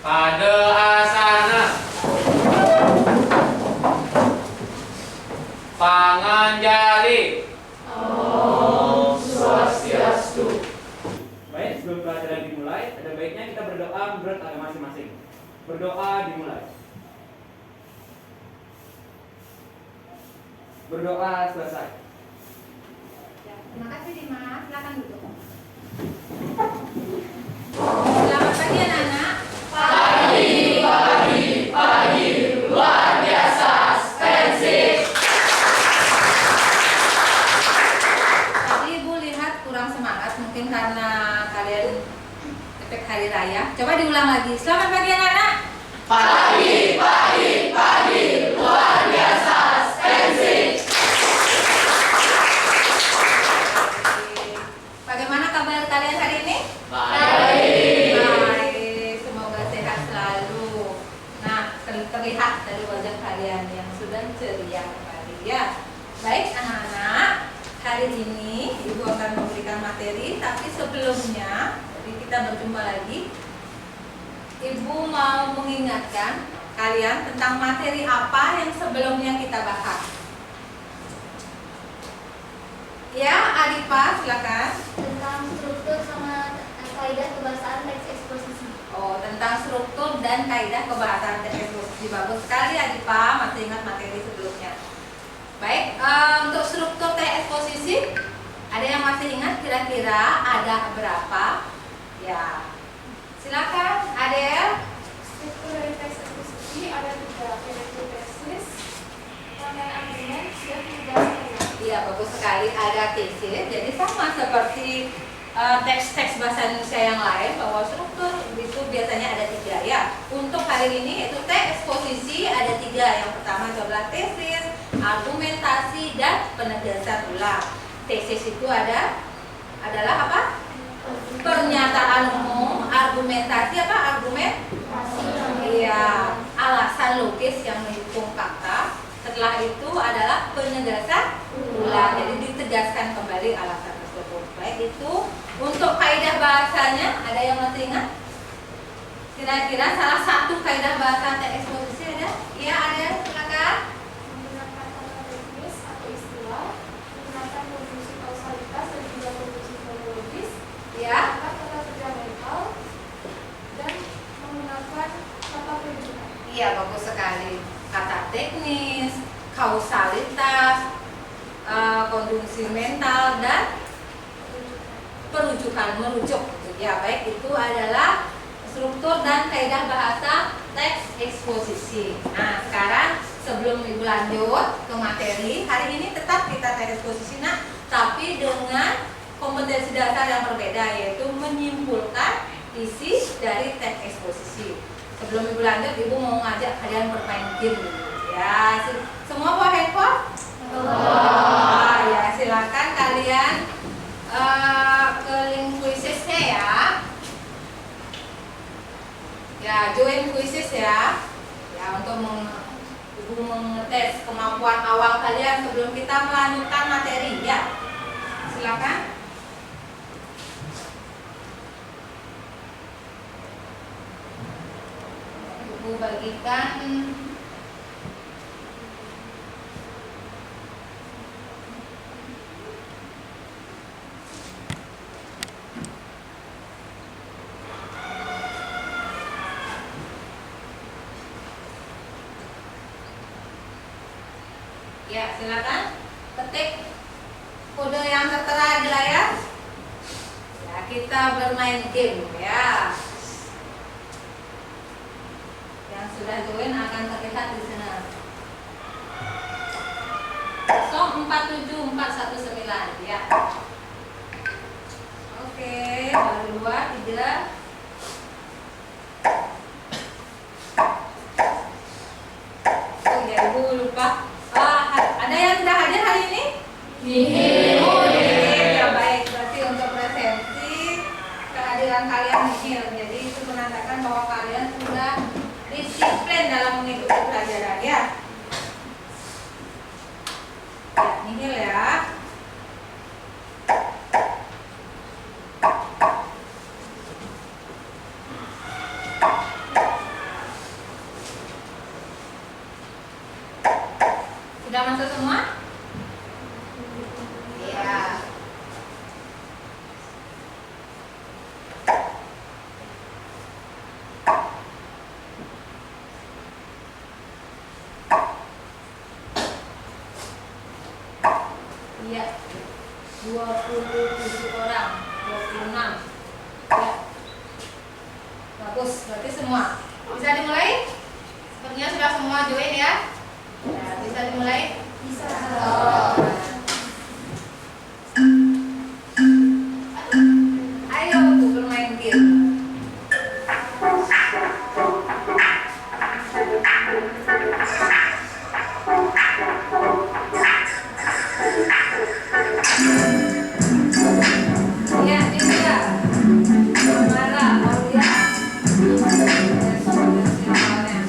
Pada asana. Panganjali. Om Swastiastu. Baik, sebelum pelajaran dimulai, ada baiknya kita berdoa menurut agama masing-masing. Berdoa dimulai. Berdoa selesai. Ya, terima kasih Dimas, silakan duduk. Selamat pagi anak-anak. Pagi, luar biasa, spesifik. Tadi Ibu lihat kurang semangat, mungkin karena kalian efek hari raya. Coba diulang lagi. Selamat pagi anak-anak. Pagi, luar biasa, spesifik. Bagaimana kabar kalian hari ini? Baik. Baik, semoga sehat selalu. Nah, terlihat dari wajah kalian yang sudah ceria kembali ya. Baik anak-anak, hari ini Ibu akan memberikan materi, tapi sebelumnya, jadi kita berjumpa lagi. Ibu mau mengingatkan kalian tentang materi apa yang sebelumnya kita bahas. Ya, Arifa, silakan. Tentang struktur sama kaidah kebahasaan teks eksposisi. Oh, tentang struktur dan kaidah kebahasaan teks eksposisi. Bagus sekali Arifa, masih ingat materi sebelumnya. Baik, untuk struktur teks eksposisi, ada yang masih ingat kira-kira ada berapa? Ya, silakan Adel. Struktur dari teks eksposisi ada 3, yaitu tesis, rangkaian argumen, dan penjelasan. Iya, bagus sekali, ada tesis. Jadi sama seperti teks-teks bahasa Indonesia yang lain, bahwa struktur itu biasanya ada 3 ya. Untuk hari ini itu teks eksposisi ada 3. Yang pertama adalah tesis, argumentasi, dan penegasan ulang. Tesis itu adalah apa? Pernyataan umum. Argumentasi apa? Iya, alasan logis yang mendukung fakta. Setelah itu adalah penegasan ulang. Jadi ditegaskan kembali alasan tersebut. Baik, itu untuk kaidah bahasanya ada yang masih ingat? Kira-kira salah satu kaidah bahasa teks eksposisi ada? Iya, ada. Silakan. Menggunakan kata teknis atau istilah, menggunakan konjungsi kausalitas dan juga konjungsi fonologis, Ya. menggunakan kata kerja mental, dan menggunakan kata perujukan. Iya, bagus sekali. Kata teknis, kausalitas, konjungsi mental, dan perujukan, merujuk. Ya, baik, itu adalah struktur dan kaidah bahasa teks eksposisi. Nah, sekarang sebelum Ibu lanjut ke materi, hari ini tetap kita teks eksposisi, tapi dengan kompetensi dasar yang berbeda, yaitu menyimpulkan isi dari teks eksposisi. Sebelum Ibu lanjut, Ibu mau ngajak kalian bermain game dulu. Ya, semua bawa handphone? Ya, silakan kalian ke link quizesnya ya. Ya, join quizzes ya. Ya, untuk Ibu mengetes kemampuan awal kalian sebelum kita melanjutkan materi ya. Silakan. Ibu bagikan ya, silakan ketik kode yang tertera di layar. Ya, kita bermain game ya. Yang sudah join akan terlihat di sana. 047419 ya. Oke, baru 2, 3. Oh ya, Ibu lupa. Ada yang sudah hadir hari ini? Oh, ya baik. Berarti untuk presensi kehadiran kalian nihil. Jadi itu menandakan bahwa kalian sudah disiplin dalam mengikuti pelajaran ya. Ya, nihil ya. Sudah masuk semua? Iya. Iya. 27 orang, 26. Ya. Bagus, berarti semua. Bisa dimulai? Sepertinya sudah semua join ya. Ya, bisa dimulai? Bisa. Ayo Bu, bermain game. Ya, ini ya. Marah, mau lihat? Siapa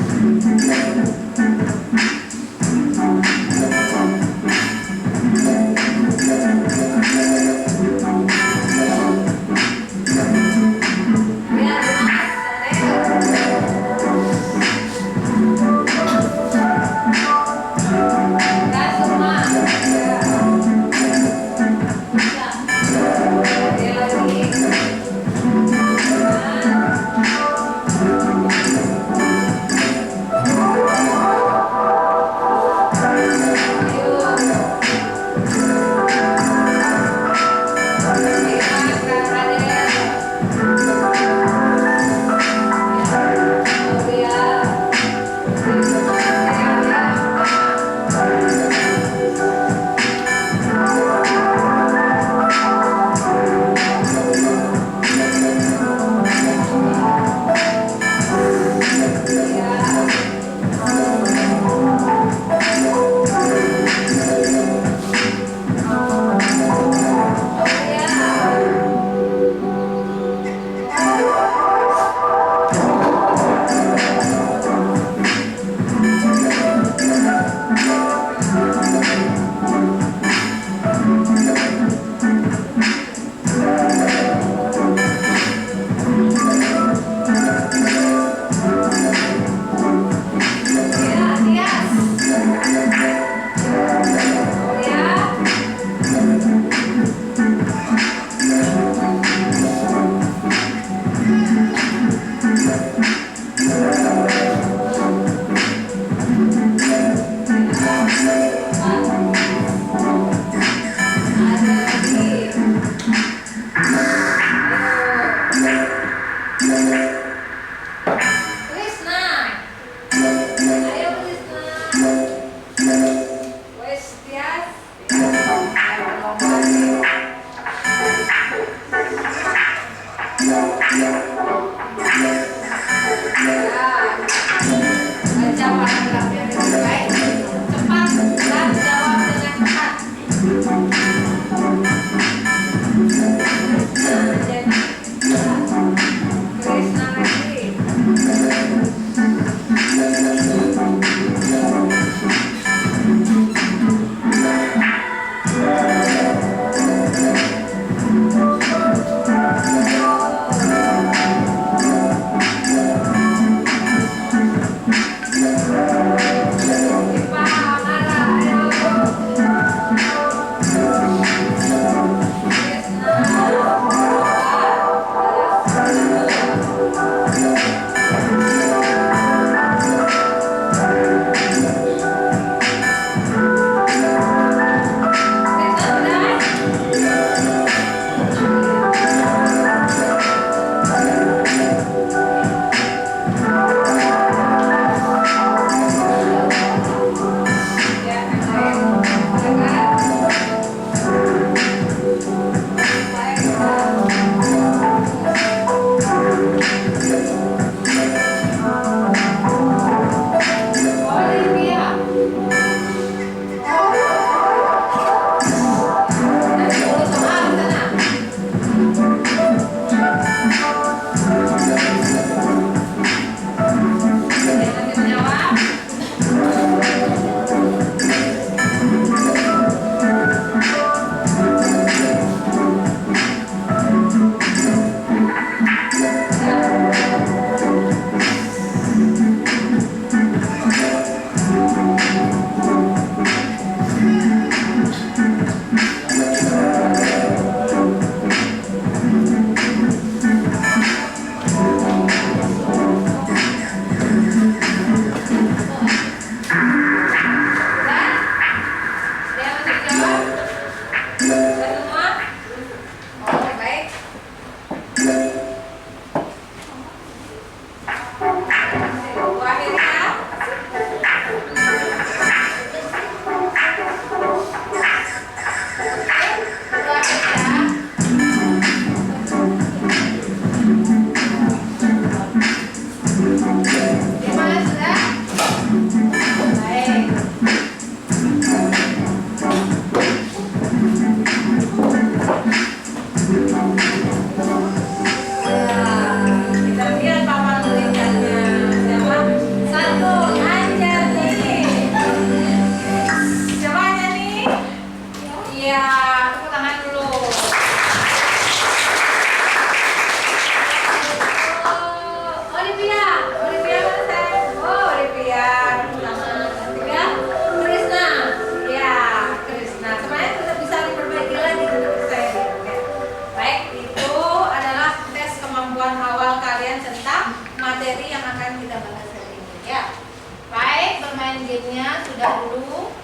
izinnya sudah dulu.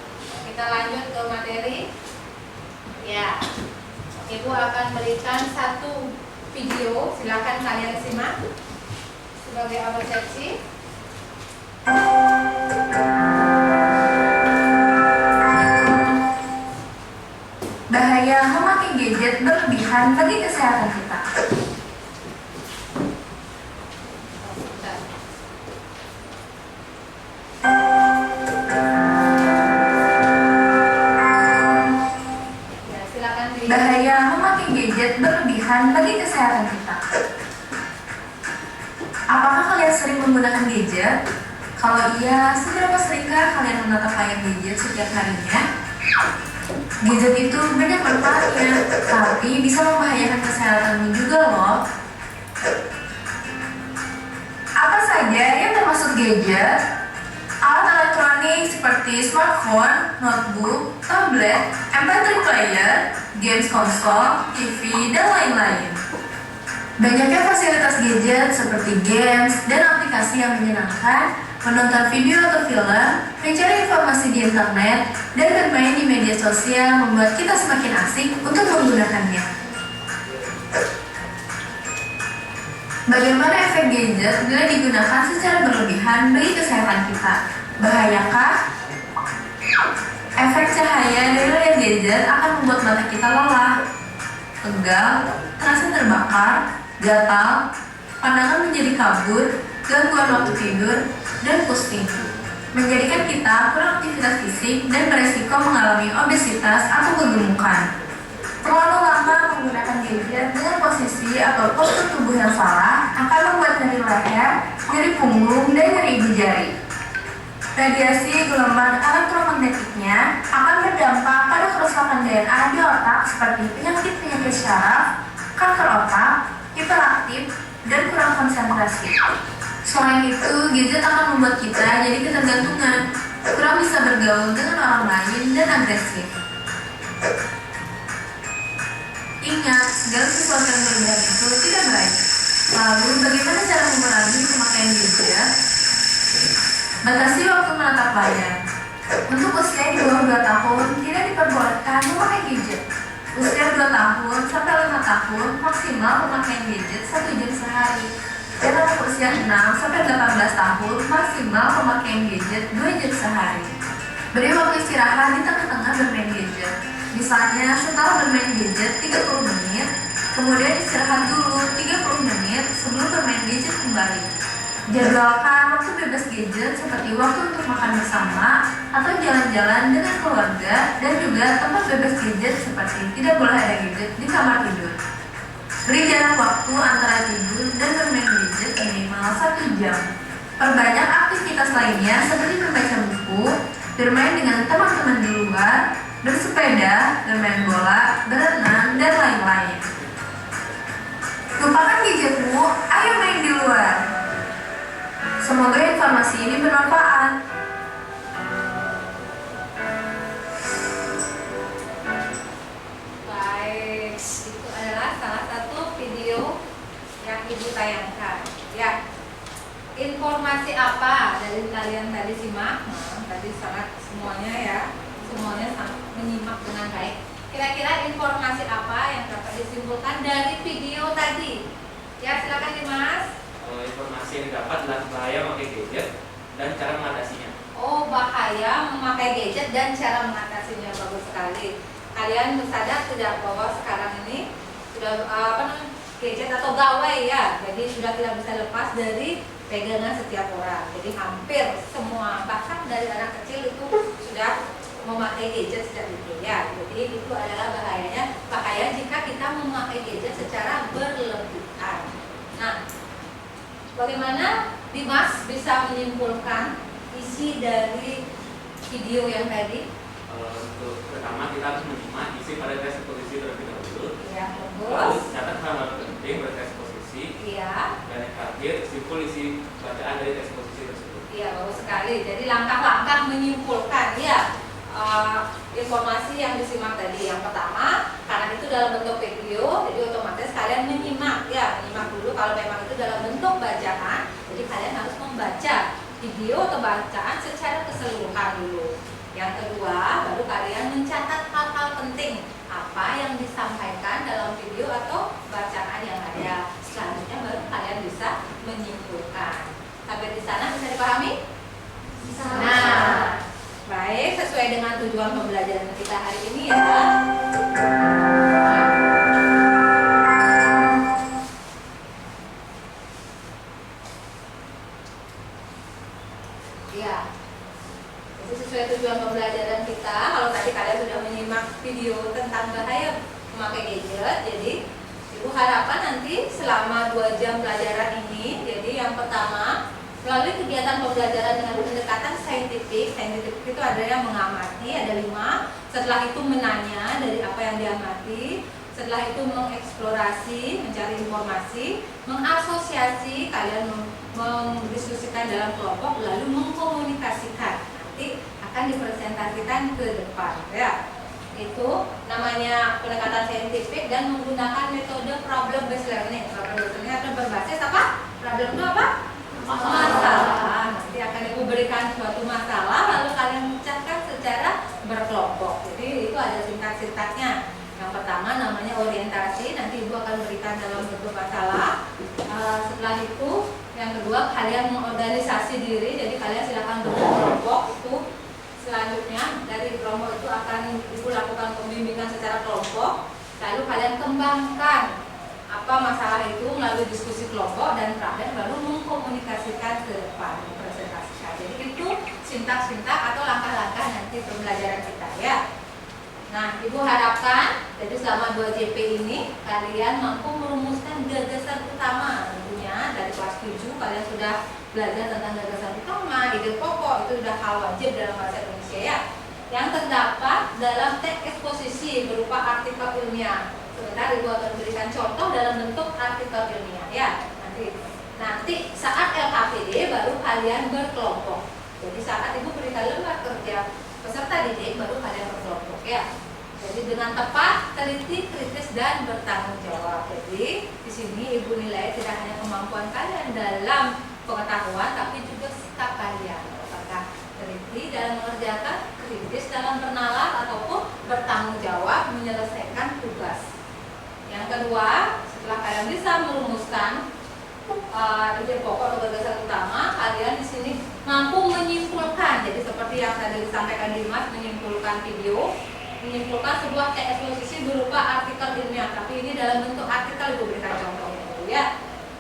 Kita lanjut ke materi. Ya, Ibu akan berikan satu video. Silakan kalian simak sebagai apresiasi. Bahaya memakai gadget berlebihan bagi kesehatan kita. Ya, silakan dilihat. Bahaya memakai gadget berlebihan bagi kesehatan kita. Apakah kalian sering menggunakan gadget? Kalau iya, seberapa seringkah kalian menatap layar gadget setiap harinya? Gadget itu banyak manfaatnya, tapi bisa membahayakan kesehatanmu juga loh. Apa saja yang termasuk gadget? Alat elektronik seperti smartphone, notebook, tablet, MP3 player, games konsol, TV, dan lain-lain. Banyaknya fasilitas gadget seperti games dan aplikasi yang menyenangkan, menonton video atau film, mencari informasi di internet, dan bermain di media sosial membuat kita semakin asik untuk menggunakannya. Bagaimana efek gadget bila digunakan secara berlebihan bagi kesehatan kita? Bahayakah? Efek cahaya dari layar gadget akan membuat mata kita lelah, tegang, terasa terbakar, gatal, pandangan menjadi kabur, gangguan waktu tidur, dan pusing, menjadikan kita kurang aktivitas fisik dan beresiko mengalami obesitas atau kegemukan. Terlalu lama menggunakan gadget dengan posisi atau postur tubuh yang salah akan membuat nyeri leher, nyeri punggung, dan nyeri ibu jari. Radiasi gelombang elektromagnetiknya akan berdampak pada kerusakan DNA di otak seperti penyakit-penyakit syaraf, kanker otak, hiperaktif, dan kurang konsentrasi. Selain itu, gadget akan membuat kita jadi ketergantungan, kurang bisa bergaul dengan orang lain, dan agresif. Ingat, segala sesuatu yang berlebihan itu tidak baik. Lalu, bagaimana cara mengurangi pemakaian gadget? Batasi waktu menatap layar. Untuk usia di bawah 2 tahun, tidak diperbolehkan memakai gadget. Usia 2 tahun sampai 5 tahun, maksimal pemakaian gadget 1 jam sehari. Dan untuk usia 6 sampai 18 tahun, maksimal pemakaian gadget 2 jam sehari. Beri waktu istirahat di tengah-tengah bermain gadget. Misalnya setelah bermain gadget 30 menit, kemudian istirahat dulu 30 menit sebelum bermain gadget kembali. Jadwalkan waktu bebas gadget seperti waktu untuk makan bersama atau jalan-jalan dengan keluarga, dan juga tempat bebas gadget seperti tidak boleh ada gadget di kamar tidur. Beri jarak waktu antara tidur dan bermain gadget minimal 1 jam. Perbanyak aktivitas lainnya seperti membaca buku, bermain dengan teman-teman di luar, bersepeda, bermain bola, berenang, dan lain-lain. Lupakan gadgetmu, ayo main di luar. Semoga informasi ini bermanfaat. Baik, itu adalah salah satu video yang Ibu tayangkan. Ya, informasi apa dari kalian tadi simak? Nah, tadi sangat semuanya ya, semuanya sangat menyimak dengan baik. Kira-kira informasi apa yang dapat disimpulkan dari video tadi? Ya, silakan Dimas. Informasi yang didapat adalah bahaya memakai gadget dan cara mengatasinya. Oh, bahaya memakai gadget dan cara mengatasinya. Bagus sekali. Kalian sadar tidak bahwa sekarang ini sudah gadget atau gawai ya, jadi sudah tidak bisa lepas dari pegangan setiap orang. Jadi hampir semua, bahkan dari anak kecil itu sudah memakai gadget sejak itu ya. Jadi itu adalah bahaya jika kita memakai gadget secara berlebihan. Nah, bagaimana Dimas bisa menyimpulkan isi dari video yang tadi? Untuk pertama kita harus menyimak isi pada tes posisi terlebih dahulu. Ya, Lalu bagus. catat hal-hal penting pada tes posisi. Iya. Dan yang terakhir simpul isi bacaan dari tes posisi tersebut. Iya, bagus sekali. Jadi langkah-langkah menyimpulkan ya informasi yang disimak tadi. Yang pertama, karena itu dalam bentuk video, jadi otomatis kalian menyimak ya, menyimak dulu. Kalau memang itu dalam bentuk bacaan, jadi kalian harus membaca video atau bacaan secara keseluruhan dulu. Yang kedua, baru kalian mencatat hal-hal penting apa yang disampaikan dalam video atau bacaan yang ada. Selanjutnya baru kalian bisa menyimpulkan. Sampai di sana bisa dipahami? Bisa. Nah, baik, sesuai dengan tujuan pembelajaran kita hari ini ya. Ya, itu sesuai tujuan pembelajaran kita. Kalau tadi kalian sudah menyimak video tentang bahaya memakai gadget, jadi Ibu harapkan nanti selama 2 jam pelajaran ini, jadi yang pertama melalui kegiatan pembelajaran dengan pendekatan saintifik itu ada yang mengamati, ada 5. Setelah itu menanya dari apa yang diamati. Setelah itu mengeksplorasi, mencari informasi, mengasosiasi, kalian mendiskusikan dalam kelompok, lalu mengkomunikasikan. Nanti akan dipresentasikan ke depan, ya. Itu namanya pendekatan saintifik dan menggunakan metode problem based learning. Problem based learning akan berbasis apa? Problem itu apa? Masalah. Nanti akan Ibu berikan suatu masalah, lalu kalian pecahkan secara berkelompok. Jadi itu ada sintak-sintaknya. Yang pertama namanya orientasi, nanti Ibu akan berikan dalam bentuk masalah. Setelah itu, yang kedua kalian mengorganisasi diri, jadi kalian silakan berkelompok. Itu selanjutnya dari kelompok itu akan Ibu lakukan pembimbingan secara kelompok. Lalu kalian kembangkan apa masalah itu melalui diskusi kelompok, dan terakhir baru mengkomunikasikan ke depan, presentasikan. Jadi itu sintak-sintak atau langkah-langkah nanti pembelajaran kita ya. Nah, Ibu harapkan jadi selama 2 JP ini kalian mampu merumuskan gagasan utama. Tentunya dari kelas 7 kalian sudah belajar tentang gagasan utama, ide pokok, itu sudah hal wajib dalam bahasa Indonesia ya. Yang terdapat dalam teks eksposisi berupa artikel ilmiah. Sebentar Ibu akan berikan contoh dalam bentuk artikel ilmiah ya. Nanti saat LKPD baru kalian berkelompok. Jadi saat Ibu berikan lembar kerja peserta didik baru kalian berkelompok ya. Jadi dengan tepat, teliti, kritis dan bertanggung jawab. Jadi di sini Ibu nilai tidak hanya kemampuan kalian dalam pengetahuan, tapi juga sikap kalian. Apakah teliti dalam mengerjakan, kritis dalam bernalar, ataupun bertanggung jawab menyelesaikan tugas. Yang kedua, setelah kalian bisa merumuskan ide pokok atau gagasan utama, kalian di sini mampu menyimpulkan. Jadi seperti yang tadi disampaikan Dimas, menyimpulkan video, menyimpulkan sebuah teks eksposisi berupa artikel ilmiah. Tapi ini dalam bentuk artikel, Ibu berikan contohnya dulu ya.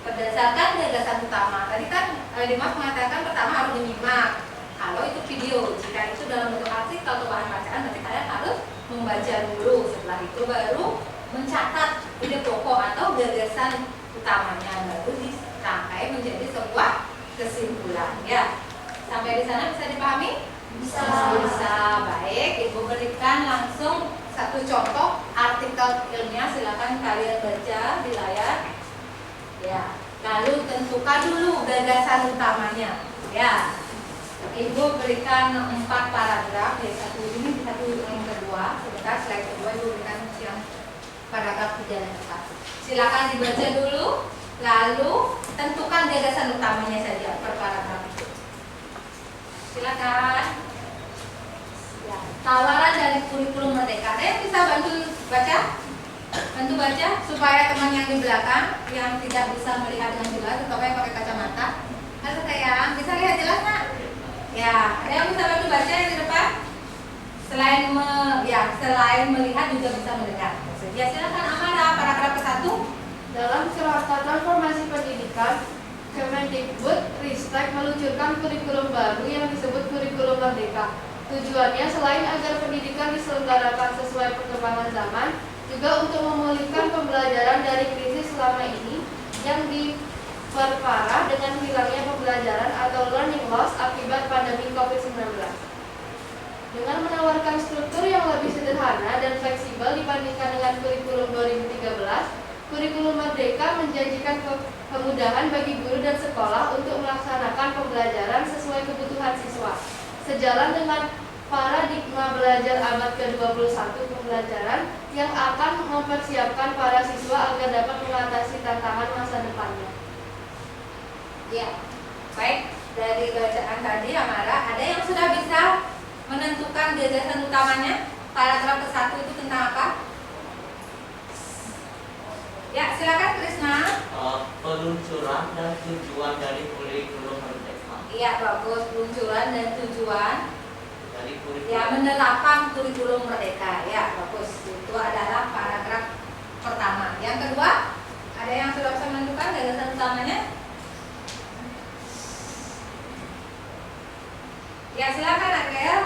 Berdasarkan gagasan utama. Tadi kan Dimas mengatakan pertama harus menyimak. Kalau itu video, jika itu dalam bentuk artikel atau bahan bacaan, nanti kalian harus membaca dulu. Setelah itu baru mencatat ide pokok atau gagasan utamanya, baru dirangkai menjadi sebuah kesimpulan ya. Sampai di sana bisa dipahami? Bisa. Bisa. Baik, Ibu berikan langsung satu contoh artikel ilmiah, silakan kalian baca di layar ya. Lalu tentukan dulu gagasan utamanya ya. Ibu berikan 4 paragraf ya, satu ini, satu yang kedua. Sebentar, slide kedua Ibu berikan yang paragraf 3 dan 4. Silakan dibaca dulu, lalu tentukan gagasan utamanya saja per paragraf itu. Silakan. Ya, tawaran dari kurikulum Merdeka. Ada yang bisa bantu baca? Bantu baca supaya teman yang di belakang yang tidak bisa melihat dengan jelas, atau yang pakai kacamata. Halo sayang, bisa lihat jelas nggak? Ya, ada yang bisa bantu baca yang di depan? Selain melihat juga bisa mendengar. Ya, silakan Amara, paragraf ke-1. Dalam Kerangka Transformasi Pendidikan, Kemendikbud Ristek meluncurkan kurikulum baru yang disebut Kurikulum Merdeka. Tujuannya selain agar pendidikan diselenggarakan sesuai perkembangan zaman, juga untuk memulihkan pembelajaran dari krisis selama ini yang diperparah dengan hilangnya pembelajaran atau learning loss akibat pandemi COVID-19. Dengan menawarkan struktur yang lebih sederhana dan fleksibel dibandingkan dengan kurikulum 2013, Kurikulum Merdeka menjanjikan kemudahan bagi guru dan sekolah untuk melaksanakan pembelajaran sesuai kebutuhan siswa. Sejalan dengan paradigma belajar abad ke-21 pembelajaran yang akan mempersiapkan para siswa agar dapat mengatasi tantangan masa depannya. Ya, baik. dari bacaan tadi Amara, ada yang sudah bisa menentukan gagasan utamanya? Paragraf ke-1 itu tentang apa? Ya, silakan Krisna. Peluncuran dan tujuan dari kurikulum merdeka. Iya, bagus. Peluncuran dan tujuan Dari kurikulum. ya menerapkan kurikulum merdeka. Ya, bagus. Itu adalah paragraf pertama. Yang kedua, ada yang sudah bisa menentukan gagasan utamanya? Ya, silakan Ariel.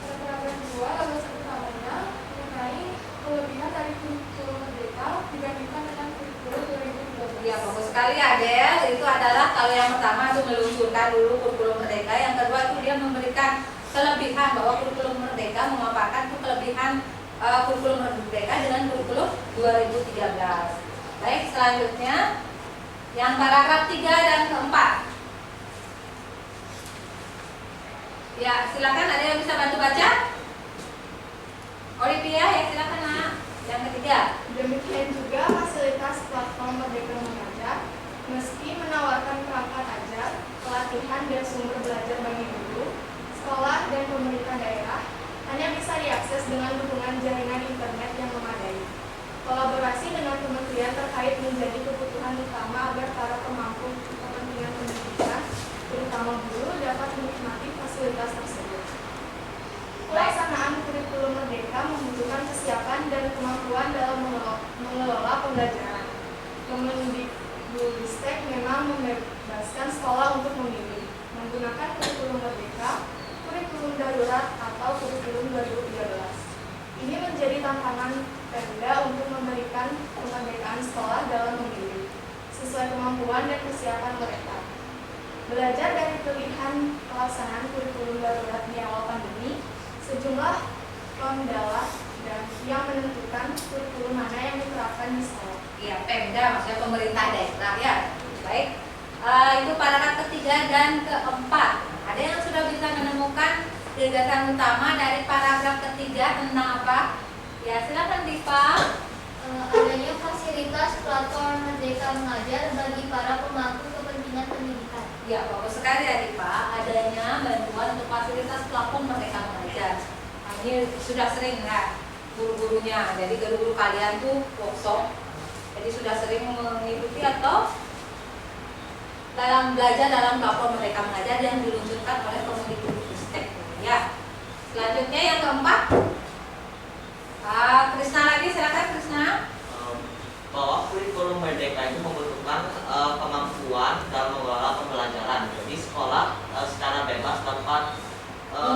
Paragraf kedua, gagasan utamanya mengenai kelebihan dari kurikulum merdeka dibandingkan dengan kurikulum 2013. Ya, bagus sekali Adel. Itu adalah kalau yang pertama itu meluncurkan dulu kurikulum merdeka. Yang kedua itu dia memberikan kelebihan bahwa kurikulum merdeka memaparkan itu kelebihan kurikulum merdeka dengan kurikulum 2013. Baik, selanjutnya yang paragraf 3 dan keempat. Ya, silakan ada yang bisa bantu baca? Olivia, ya silakan Nak. Yang ketiga. Demikian juga fasilitas platform Merdeka Mengajar meski menawarkan perangkat ajar, pelatihan dan sumber belajar bagi guru, sekolah dan pemerintah daerah hanya bisa diakses dengan dukungan jaringan internet yang memadai. Kolaborasi dengan kementerian terkait menjadi kebutuhan utama agar para pemangku kepentingan pendidikan, terutama guru, dapat menikmati fasilitas tersebut. Pelaksanaan kurikulum merdeka membutuhkan kesiapan dan kemampuan dalam mengelola pembelajaran. Kemendikbudristek memang membebaskan sekolah untuk memilih menggunakan kurikulum merdeka, kurikulum darurat atau kurikulum 2013. Ini menjadi tantangan Pemda untuk memberikan kemerdekaan sekolah dalam memilih sesuai kemampuan dan kesiapan mereka. Belajar dari pilihan pelaksanaan kurikulum darurat di awal pandemi, sejumlah kendala dan yang menentukan kurikulum mana yang diterapkan di sekolah. Iya, Pemda maksudnya pemerintah daerah ya. Baik, itu paragraf ketiga dan keempat. Ada yang sudah bisa menemukan gagasan utama dari paragraf ketiga tentang apa? Ya, silakan Diva. Adanya fasilitas platform Merdeka Mengajar bagi para pemangku kepentingan pendidikan. Ya, bagus sekali ya Diva. Adanya bantuan untuk fasilitas platform Merdeka Mengajar. Nah, ini sudah sering ya guru-gurunya. Jadi guru-guru kalian tuh workshop. Jadi sudah sering mengikuti atau dalam belajar dalam platform Merdeka Mengajar yang diluncurkan oleh Kemendikbudristek. Ya. Selanjutnya yang keempat. Krisna lagi, silakan Krisna. Bahwa kurikulum merdeka itu membutuhkan kemampuan dalam mengelola pembelajaran. Jadi sekolah secara bebas dapat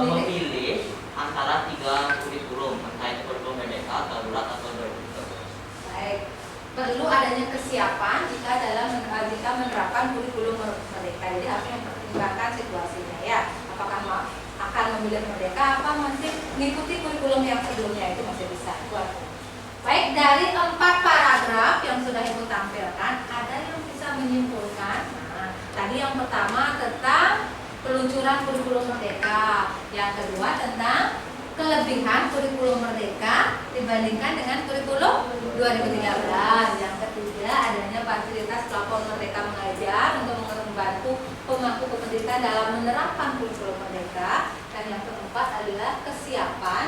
memilih antara 3 kurikulum, entah itu kurikulum merdeka, darurat atau 2013. Baik. Perlu adanya kesiapan jika menerapkan kurikulum merdeka. Jadi harus mempertimbangkan situasinya ya. Apakah akan memilih merdeka apa masih mengikuti kurikulum yang sebelumnya, itu masih bisa. Baik, dari 4 paragraf yang sudah Ibu tampilkan, ada yang bisa menyimpulkan. Nah, tadi yang pertama tentang peluncuran kurikulum merdeka, yang kedua tentang kelebihan kurikulum merdeka dibandingkan dengan kurikulum 2013. Yang ketiga adanya fasilitas platform Merdeka Mengajar untuk membantu pemangku kependidikan dalam menerapkan kurikulum merdeka. Dan yang keempat adalah kesiapan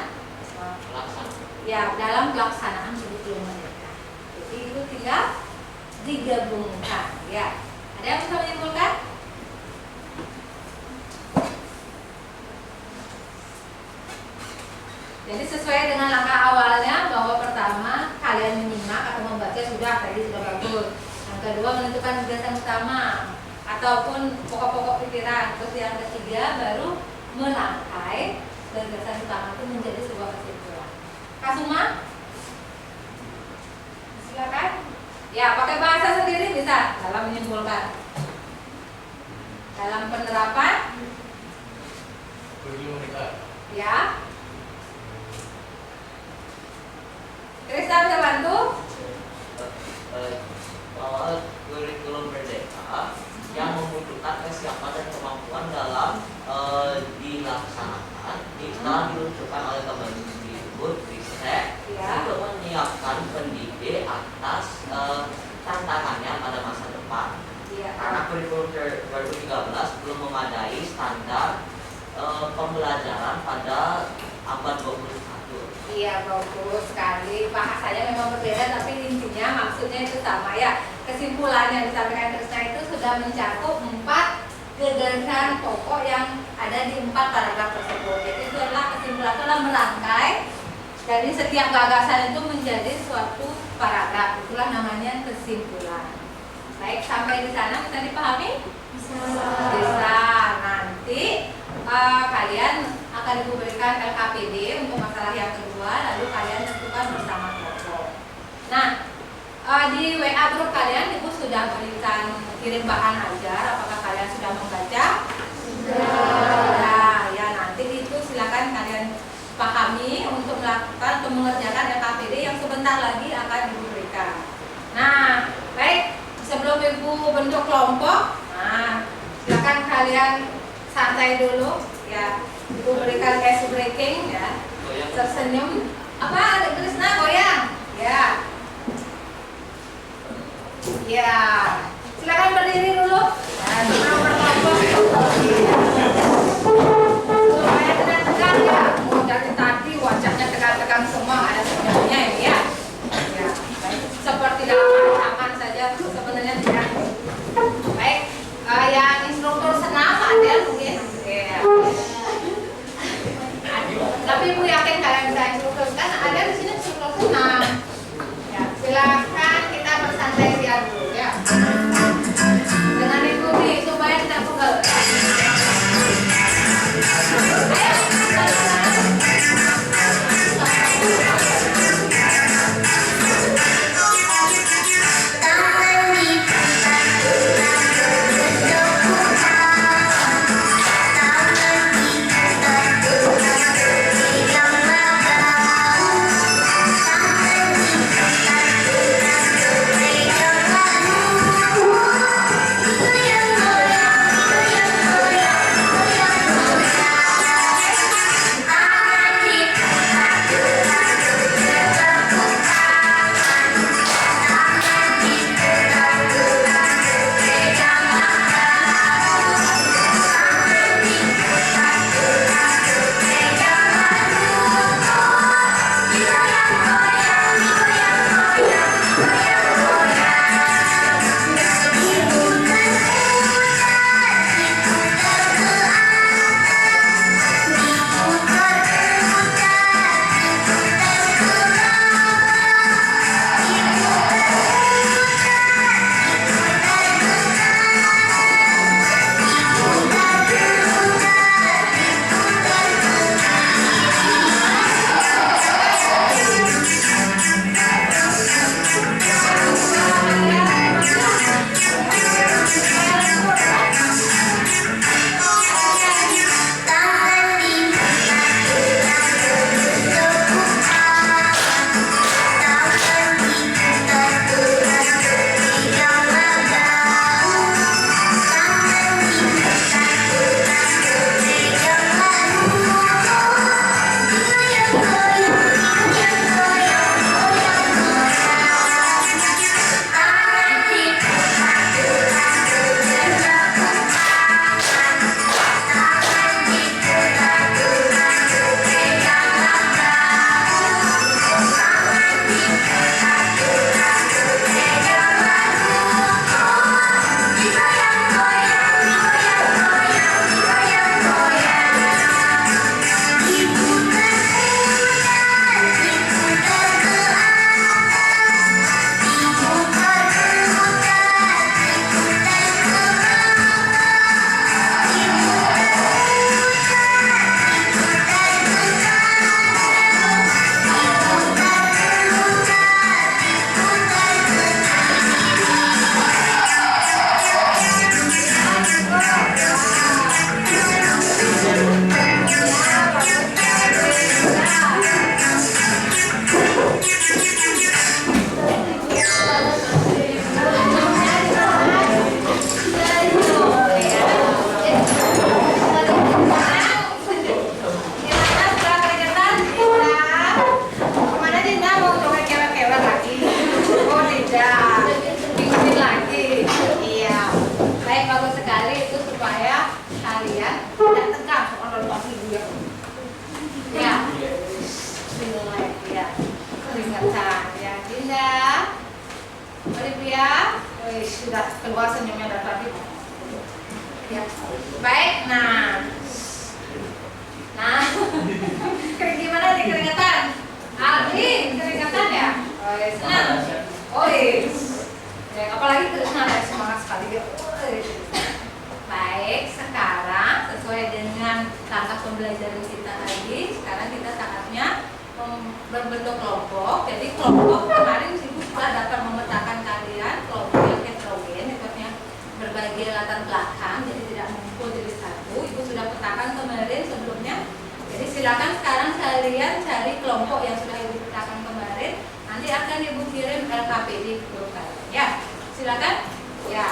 ya dalam pelaksanaan kurikulum merdeka. Jadi itu tinggal digabungkan ya. Ada yang bisa menyimpulkan? Jadi sesuai dengan langkah awalnya bahwa pertama kalian menyimak atau membaca sudah bagus. Yang kedua menentukan gagasan utama ataupun pokok-pokok pikiran. Terus yang ketiga baru merangkai gagasan utama itu menjadi sebuah kesimpulan. Kasuma? Silakan. Ya, pakai bahasa sendiri bisa dalam menyimpulkan. Dalam penerapan ya. Krista bisa bantu? Bahwa kurikulum merdeka yang membutuhkan kesiapan dan kemampuan dalam dilaksanakan setelah diluncurkan oleh Kemendikbudristek untuk menyiapkan pendidik atas tantangannya pada masa depan. Iya. karena kurikulum 2013 belum memadai standar pembelajaran pada abad 21. Iya, bagus sekali. Bahasanya memang berbeda, tapi intinya maksudnya itu sama ya. Kesimpulan yang disampaikan Trisna itu sudah mencakup 4 gagasan pokok yang ada di 4 paragraf tersebut. Jadi itu adalah kesimpulan, telah merangkai. Jadi setiap gagasan itu menjadi suatu paragraf. Itulah namanya kesimpulan. Baik, sampai di sana bisa dipahami? Bisa. Nanti kalian akan diberikan LKPD untuk masalah yang kedua, lalu kalian tentukan bersama kelompok. Nah, di WA grup kalian Ibu sudah berikan kirim bahan ajar. Apakah kalian sudah membaca? Sudah. Ya, nanti itu silakan kalian pahami untuk melakukan atau mengerjakan LKPD yang sebentar lagi akan diberikan. Nah, baik, sebelum Ibu bentuk kelompok, nah, silakan kalian santai dulu ya. Ibu berikan ice breaking ya. Tersenyum. Apa? Ada Trisna goyang. Ya. Ya. Silakan berdiri dulu. Dan berkelompok. Supaya tegak-tegak ya. Oh, dari tadi wajahnya tegak-tegak semua, ada senyumnya ya. Ya. Baik. Seperti dalam ancaman saja sebenarnya tidak. Baik. Yang instruktur senam ada mungkin. Ya. Tapi Ibu yakin kalian bisa instruktur, kan ada di sini instruktur senam. Ya, silakan kita bersantai dulu ya. keluar senyumnya dari tadi. Ya. Baik, nah gimana nih keringetan? Alvin, keringetan ya? Oh, senang. Oh, ya, apalagi Krishna ada semangat sekali ya. Baik, sekarang sesuai dengan langkah pembelajaran kita tadi, sekarang kita saatnya berbentuk kelompok. Jadi kelompok kemarin Ibu sudah dapat memetakan kalian kelompok yang heterogen, artinya berbagai latar belakang, jadi tidak mengumpul jadi satu. Ibu sudah petakan kemarin sebelumnya. Jadi silakan sekarang kalian cari kelompok yang sudah Ibu petakan kemarin. Nanti akan Ibu kirim LKPD ke grup kalian. Ya, silakan. Ya.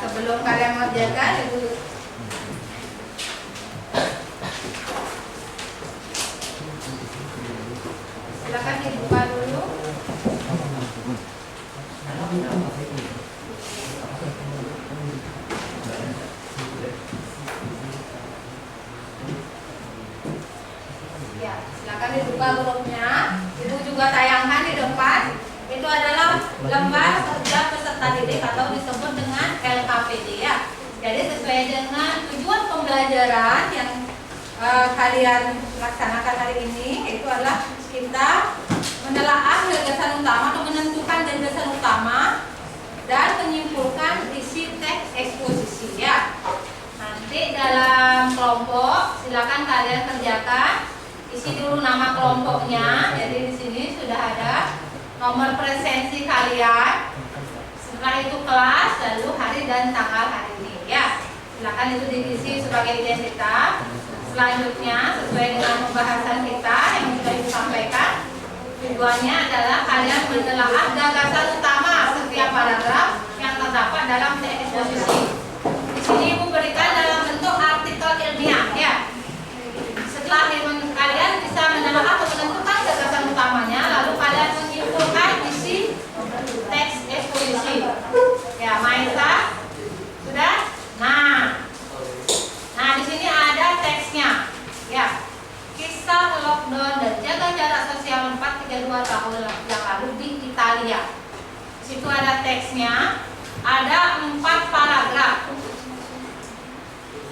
Sebelum kalian mengerjakan, Ibu silakan dibuka dulu. Ya, silakan dibuka grupnya. Ibu juga tayangkan di depan. Itu adalah lembar kerja peserta didik atau disebut dengan LKPD ya. Jadi sesuai dengan tujuan pembelajaran yang kalian laksanakan hari ini, itu adalah kita menelaah gagasan utama atau menentukan gagasan utama dan menyimpulkan isi teks eksposisi ya. Nanti dalam kelompok silakan kalian kerjakan, isi dulu nama kelompoknya. Jadi di sini sudah ada nomor presensi kalian, setelah itu kelas, lalu hari dan tanggal hari ini ya. Silakan itu diisi sebagai identitas. Selanjutnya sesuai dengan pembahasan kita yang sudah disampaikan, tujuannya adalah kalian menelaah gagasan utama setiap paragraf yang terdapat dalam teks eksposisi. Di sini Ibu berikan dalam bentuk artikel ilmiah ya. Setelah kalian bisa menelaah atau menentukan gagasan utamanya, lalu kalian menyimpulkan isi teks eksposisi. Ya, Maisa sudah. Nah di sini ada teksnya. Ya, kisah lockdown dan jaga jarak sosial 432 tahun yang lalu di Italia. Di situ ada teksnya. Ada 4 paragraf.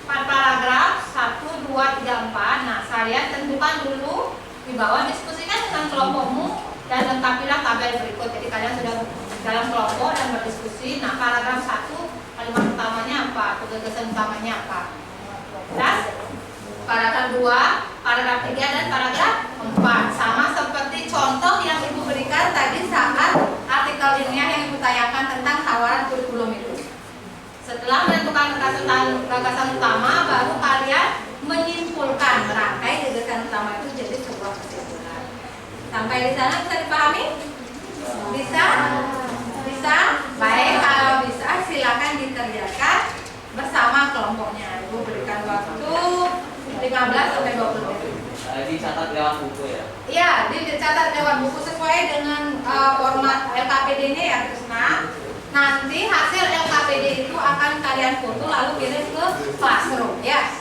4 paragraf 1, 2, 3, 4. Nah, kalian tentukan dulu di bawah, diskusikan dengan kelompokmu dan lengkapilah tabel berikut. Jadi kalian sudah dalam kelompok dan berdiskusi. Nah, paragraf 1 kalimat utamanya apa? Gagasan utamanya apa? Dan paragraf 2, paragraf 3 dan paragraf 4. Sama seperti contoh yang Ibu berikan tadi saat artikel ilmiah yang Ibu tayangkan tentang tawaran kurikulum itu. Setelah menentukan gagasan utama, baru kalian menyimpulkan merangkai gagasan utama itu jadi sebuah kesimpulan. Sampai di sana bisa dipahami? Bisa? Bisa? Baik, kalau bisa silakan dikerjakan bersama kelompoknya. Ibu berikan waktu 15 sampai 20 menit. Dicatat lewat buku ya? Iya, dicatat lewat buku sesuai dengan format LKPD-nya ya, Krisna. Nanti hasil LKPD itu akan kalian foto lalu kirim ke classroom ya.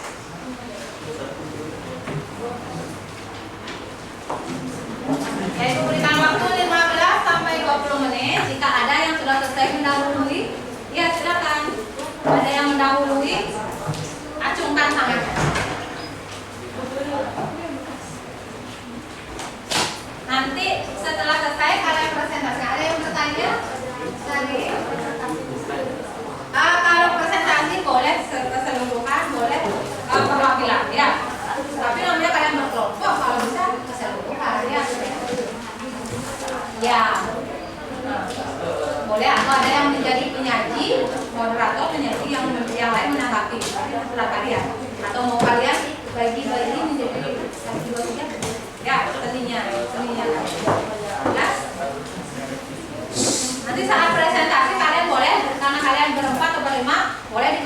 Saya berikan waktu 15 sampai 20 menit. Jika ada yang sudah selesai mendahului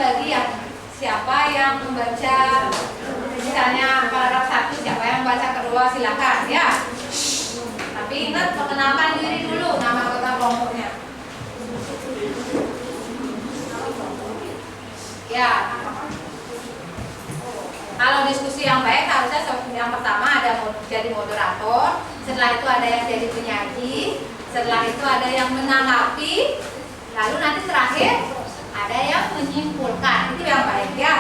bagi yang siapa yang membaca, misalnya paragraf 1 siapa yang baca kedua silakan ya. Tapi ingat perkenalkan diri dulu, nama kota kelompoknya. Ya. Kalau diskusi yang baik harusnya yang pertama ada jadi moderator, setelah itu ada yang jadi penyaji, setelah itu ada yang menanggapi, lalu nanti terakhir ada yang menyimpulkan. Itu yang baik ya.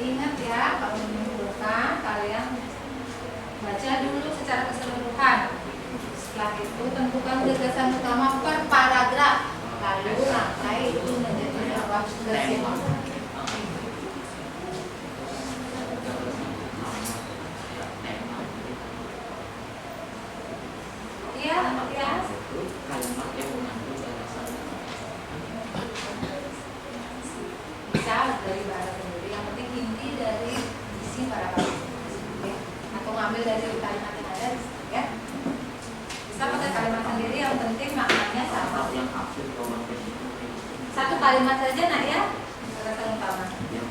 Ingat ya, kalau menyimpulkan kalian baca dulu secara keseluruhan. Setelah itu tentukan gagasan utama per paragraf, lalu rangkai itu menjadi sebuah kesimpulan. Iya, ya. Kalimat yang mengandung gagasan. Bisa dari bahasa sendiri, yang penting inti dari isi paragraf ya. Atau ngambil dari kalimat yang ada ya. Bisa pakai kalimat sendiri, yang penting maknanya sama. Yang absurd romantis itu. Satu kalimat saja nak ya, gagasan utama. Yang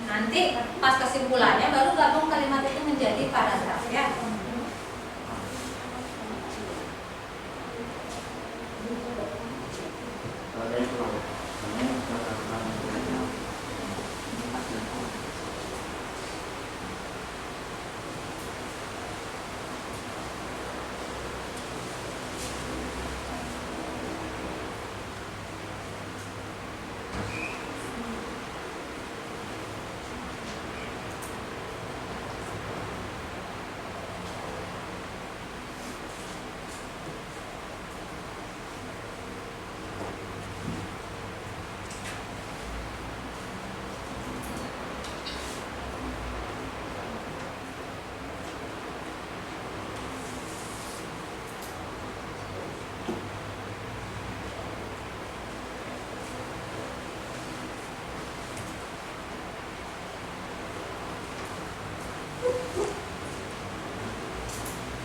Nanti pas kesimpulannya baru gabung kalimat itu menjadi paragraf ya.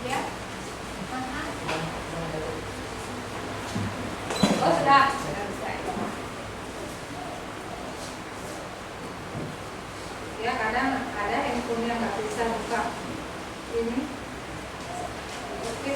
Ya. Oh sudah. Ya kadang ada handphone yang nggak bisa buka ini. Oke.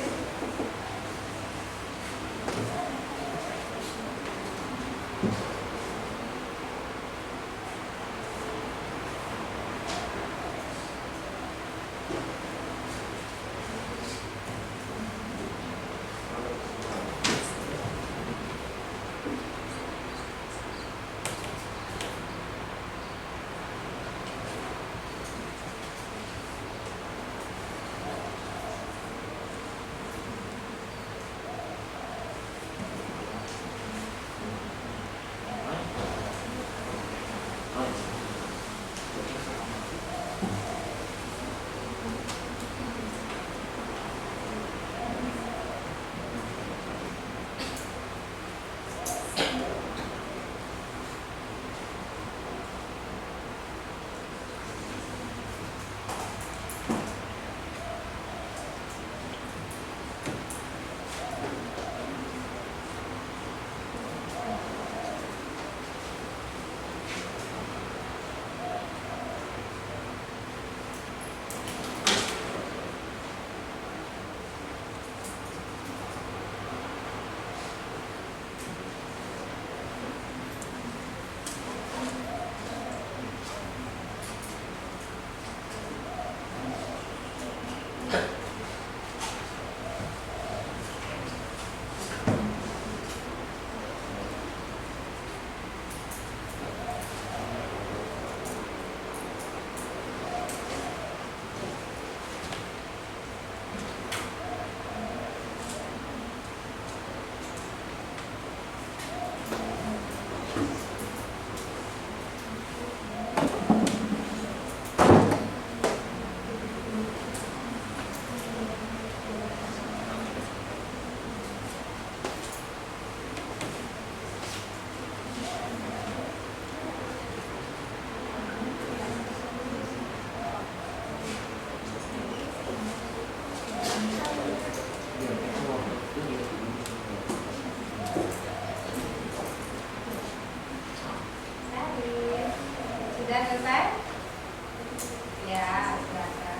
Sudah selesai? Ya, silakan.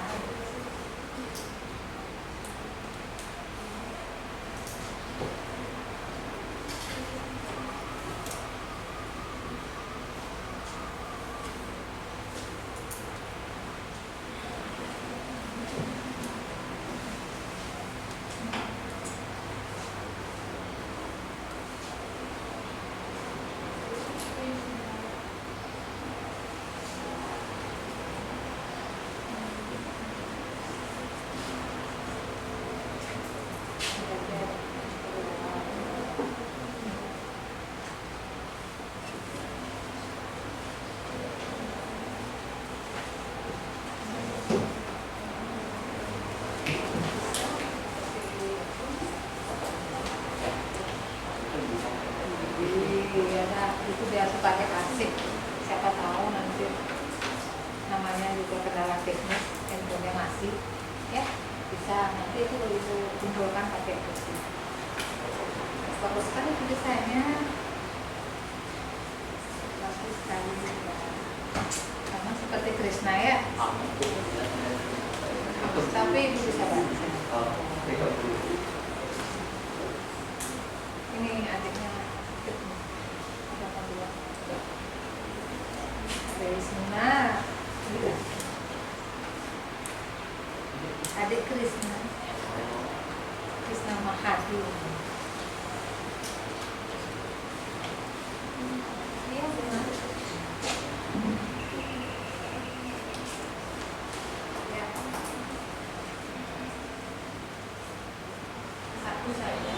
Iya, nah, itu biar supaya asik. Siapa tahu nanti namanya juga kendala teknis, handphonenya masih, ya bisa nanti itu kumpulkan pakai kursi. Bagus sekali desainnya, bagus sekali juga. Sama seperti Krishna ya, tapi ibu bisa baca. Ini adiknya. Krishna, adik Krishna, Krishna Mahadi. Iya benar. Ya. Satu saja.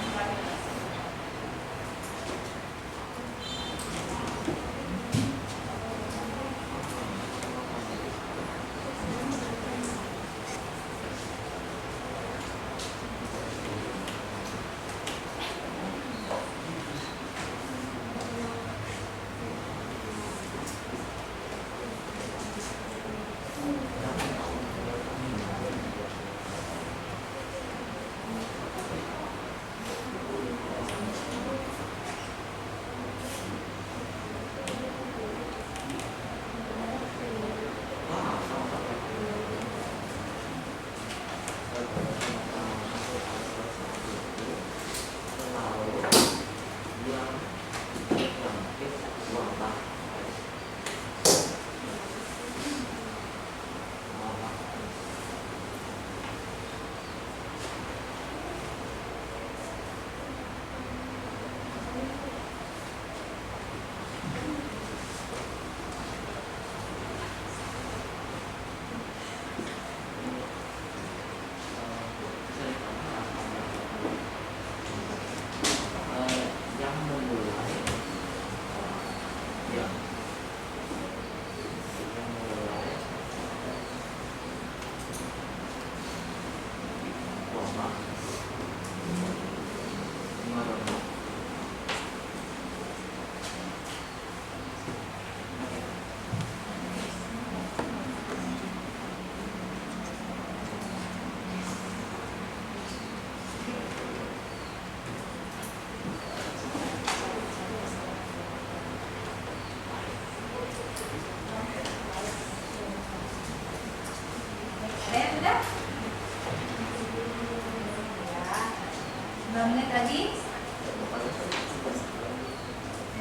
Lagi,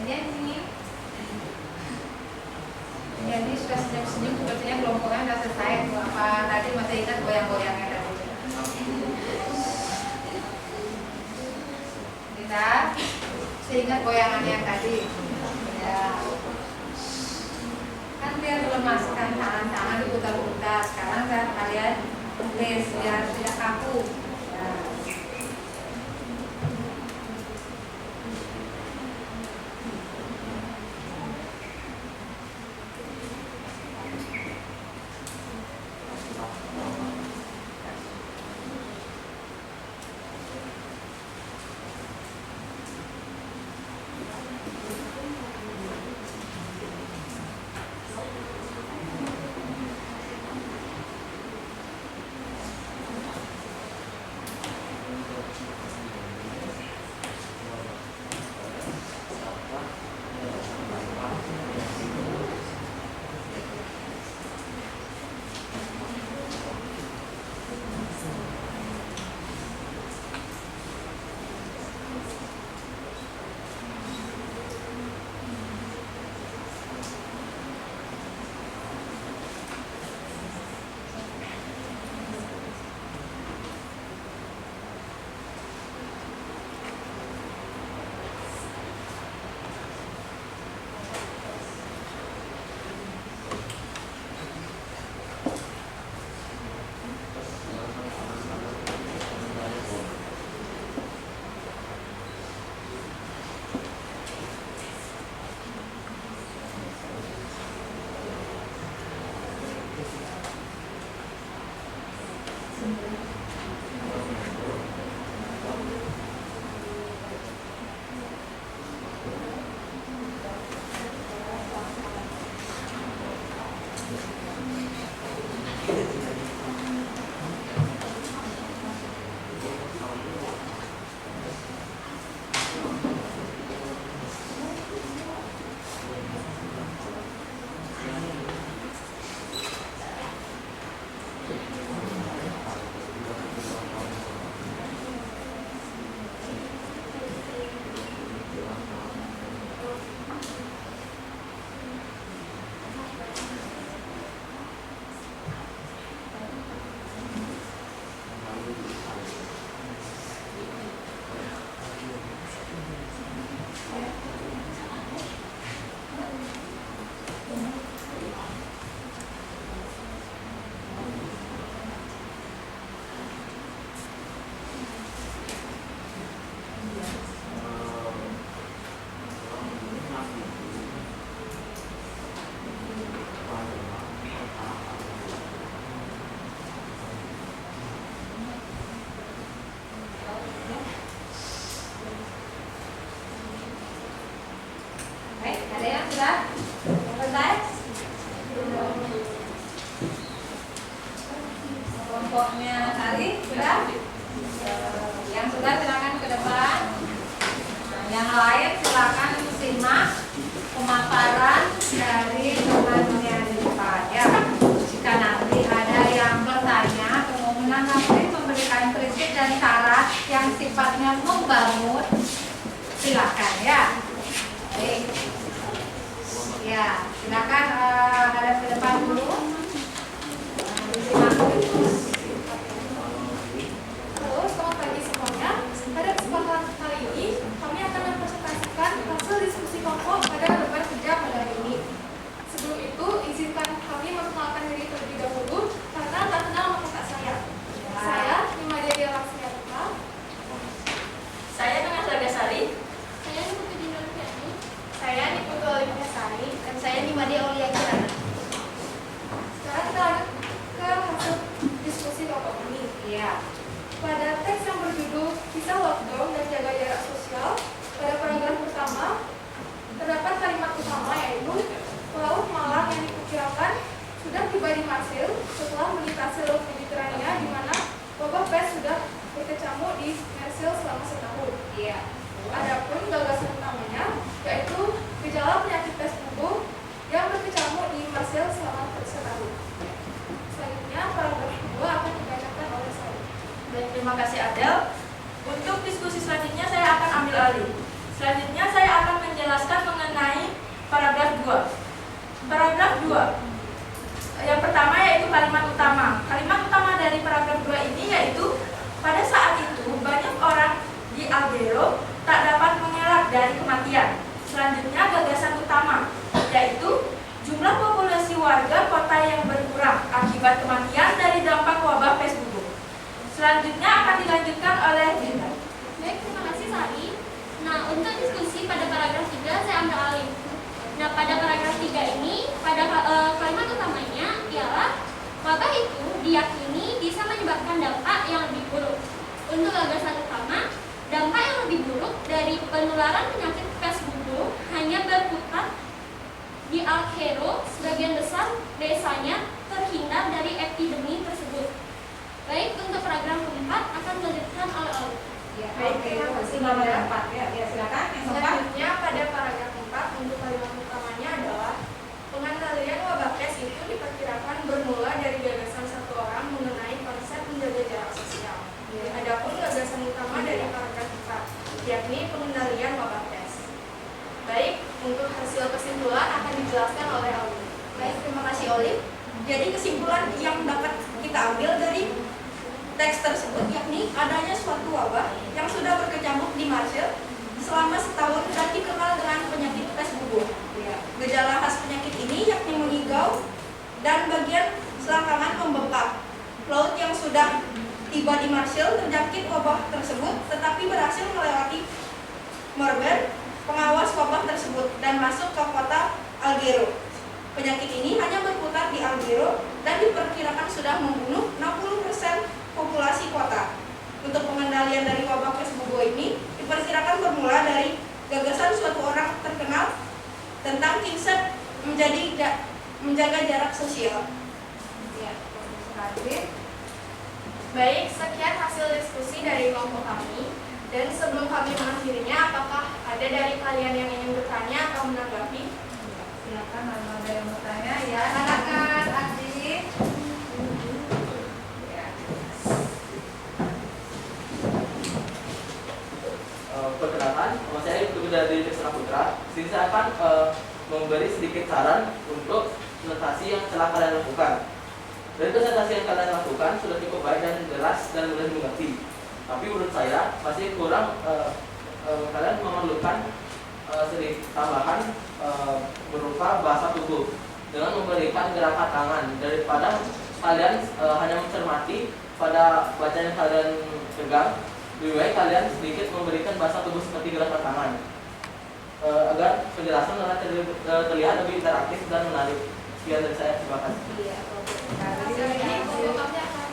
jadi di sini, jadi sudah senyum-senyum sepertinya kelompoknya sudah selesai. Apa tadi masih ingat goyang-goyangnya tadi? Kita seingat goyangannya yang tadi. Ya, kan biar melemaskan tangan-tangan diputar-putar. Sekarang kan kalian tulis biar tidak kaku. Ya. Semuanya sudah selesai? Kelompoknya Sari sudah? Yang sudah silakan ke depan. Nah, yang lain silakan simak pemaparan dari teman-temannya di depan ya. Jika nanti ada yang bertanya atau mau menanggapi, memberikan kritik dan syarat yang sifatnya membangun, silakan ya. Baik. Ya, silakan hadap ke depan dulu. Disimak. Halo, selamat pagi semuanya. Pada kesempatan kali ini, kami akan mempresentasikan hasil diskusi kelompok pada lembar 3 pada hari ini. Sebelum itu, izinkan kami memperkenalkan diri terlebih dahulu, karena tak kenal maka tak sayang. Saya, Nimadia Laksmiarta. Saya dengan Lagasari. Saya Niputu Dinur Fiani. Saya Niputu Olivia Sari dan saya Nimadia Aulia Kirana. Sekarang kita lanjut ke hasil diskusi kelompok ini. Iya. Pada teks yang berjudul Kisah Lockdown dan Jaga Jarak Sosial, pada paragraf pertama terdapat kalimat utama yaitu Pelaut Malang yang diperkirakan sudah tiba di Marseille setelah melintasi Laut Mediterania di mana wabah pes sudah berkecamuk di Marseille selama setahun. Iya. Adapun gagasan utamanya yaitu gejala penyakit pes bubuk yang berkecamuk di Marseille selama setahun. Selanjutnya paragraf kedua akan dibacakan oleh saya. Baik, terima kasih Adel. Untuk diskusi selanjutnya saya akan ambil alih. Selanjutnya saya akan menjelaskan mengenai paragraf 2. Paragraf 2. Yang pertama yaitu kalimat utama. Kalimat utama dari paragraf 2 ini yaitu pada saat itu banyak orang di Alghero tak dapat mengelak dari kematian. Selanjutnya gagasan utama yaitu jumlah populasi warga kota yang berkurang akibat kematian dari dampak wabah pes bubuk. Selanjutnya akan dilanjutkan oleh Dinda. Baik, terima kasih Sari. Nah, untuk diskusi pada paragraf 3 saya ambil alih. Nah, pada paragraf 3 ini, pada kalimat utamanya ialah wabah itu diyakini bisa menyebabkan dampak yang lebih buruk. Untuk gagasan utama, dampak yang lebih buruk dari penularan penyakit pes bubuk hanya berputar di Alghero, sebagian besar desanya terhindar dari epidemi tersebut. Baik, untuk paragraf keempat akan dilanjutkan oleh Oli. Ya, Baik, oke, terima itu kasih. nomor 4 ya. Ya, silakan yang keempat. Selanjutnya pada paragraf 4 untuk kalimat utamanya adalah pengendalian wabah pes itu diperkirakan bermula dari gagasan satu orang mengenai konsep menjaga jarak sosial. Adapun gagasan utama dari paragraf 4 yakni pengendalian wabah pes. Baik, untuk hasil kesimpulan akan dijelaskan oleh Oli. Baik, terima kasih Oli. Jadi kesimpulan yang dapat kita ambil dari teks tersebut yakni adanya suatu wabah yang sudah berkecamuk di Marseille selama setahun dan dikenal dengan penyakit pes bubuk. Gejala khas penyakit ini yakni mengigau dan bagian selangkangan membengkak. Pelaut yang sudah tiba di Marseille terjangkit wabah tersebut tetapi berhasil melewati Morber, pengawas wabah tersebut, dan masuk ke kota Alghero. Penyakit ini hanya berputar di Alghero dan diperkirakan sudah membunuh 60% populasi kota. Untuk pengendalian dari wabah pes bubuk ini diperkirakan bermula dari gagasan suatu orang terkenal tentang konsep menjaga jarak sosial. Ya, terima kasih. Baik, sekian hasil diskusi dari kelompok kami. Dan sebelum kami mengakhirinya, apakah ada dari kalian yang ingin bertanya atau menanggapi? Silakan kalau ada yang bertanya ya. Silakan Adi. Ya. Perkenalkan, nama saya Ibtu dari Teksana Putra. Di sini saya akan memberi sedikit saran untuk presentasi yang telah kalian lakukan. Dari presentasi yang kalian lakukan sudah cukup baik dan jelas dan mudah dimengerti. Tapi menurut saya masih kurang, kalian memerlukan sedikit tambahan berupa bahasa tubuh dengan memberikan gerakan tangan daripada kalian hanya mencermati pada bacaan yang kalian pegang. Lebih baik kalian sedikit memberikan bahasa tubuh seperti gerakan tangan agar penjelasan terlihat lebih interaktif dan menarik. Sekian dari saya, terima kasih. Iya, Hasil ini kelompok kami akan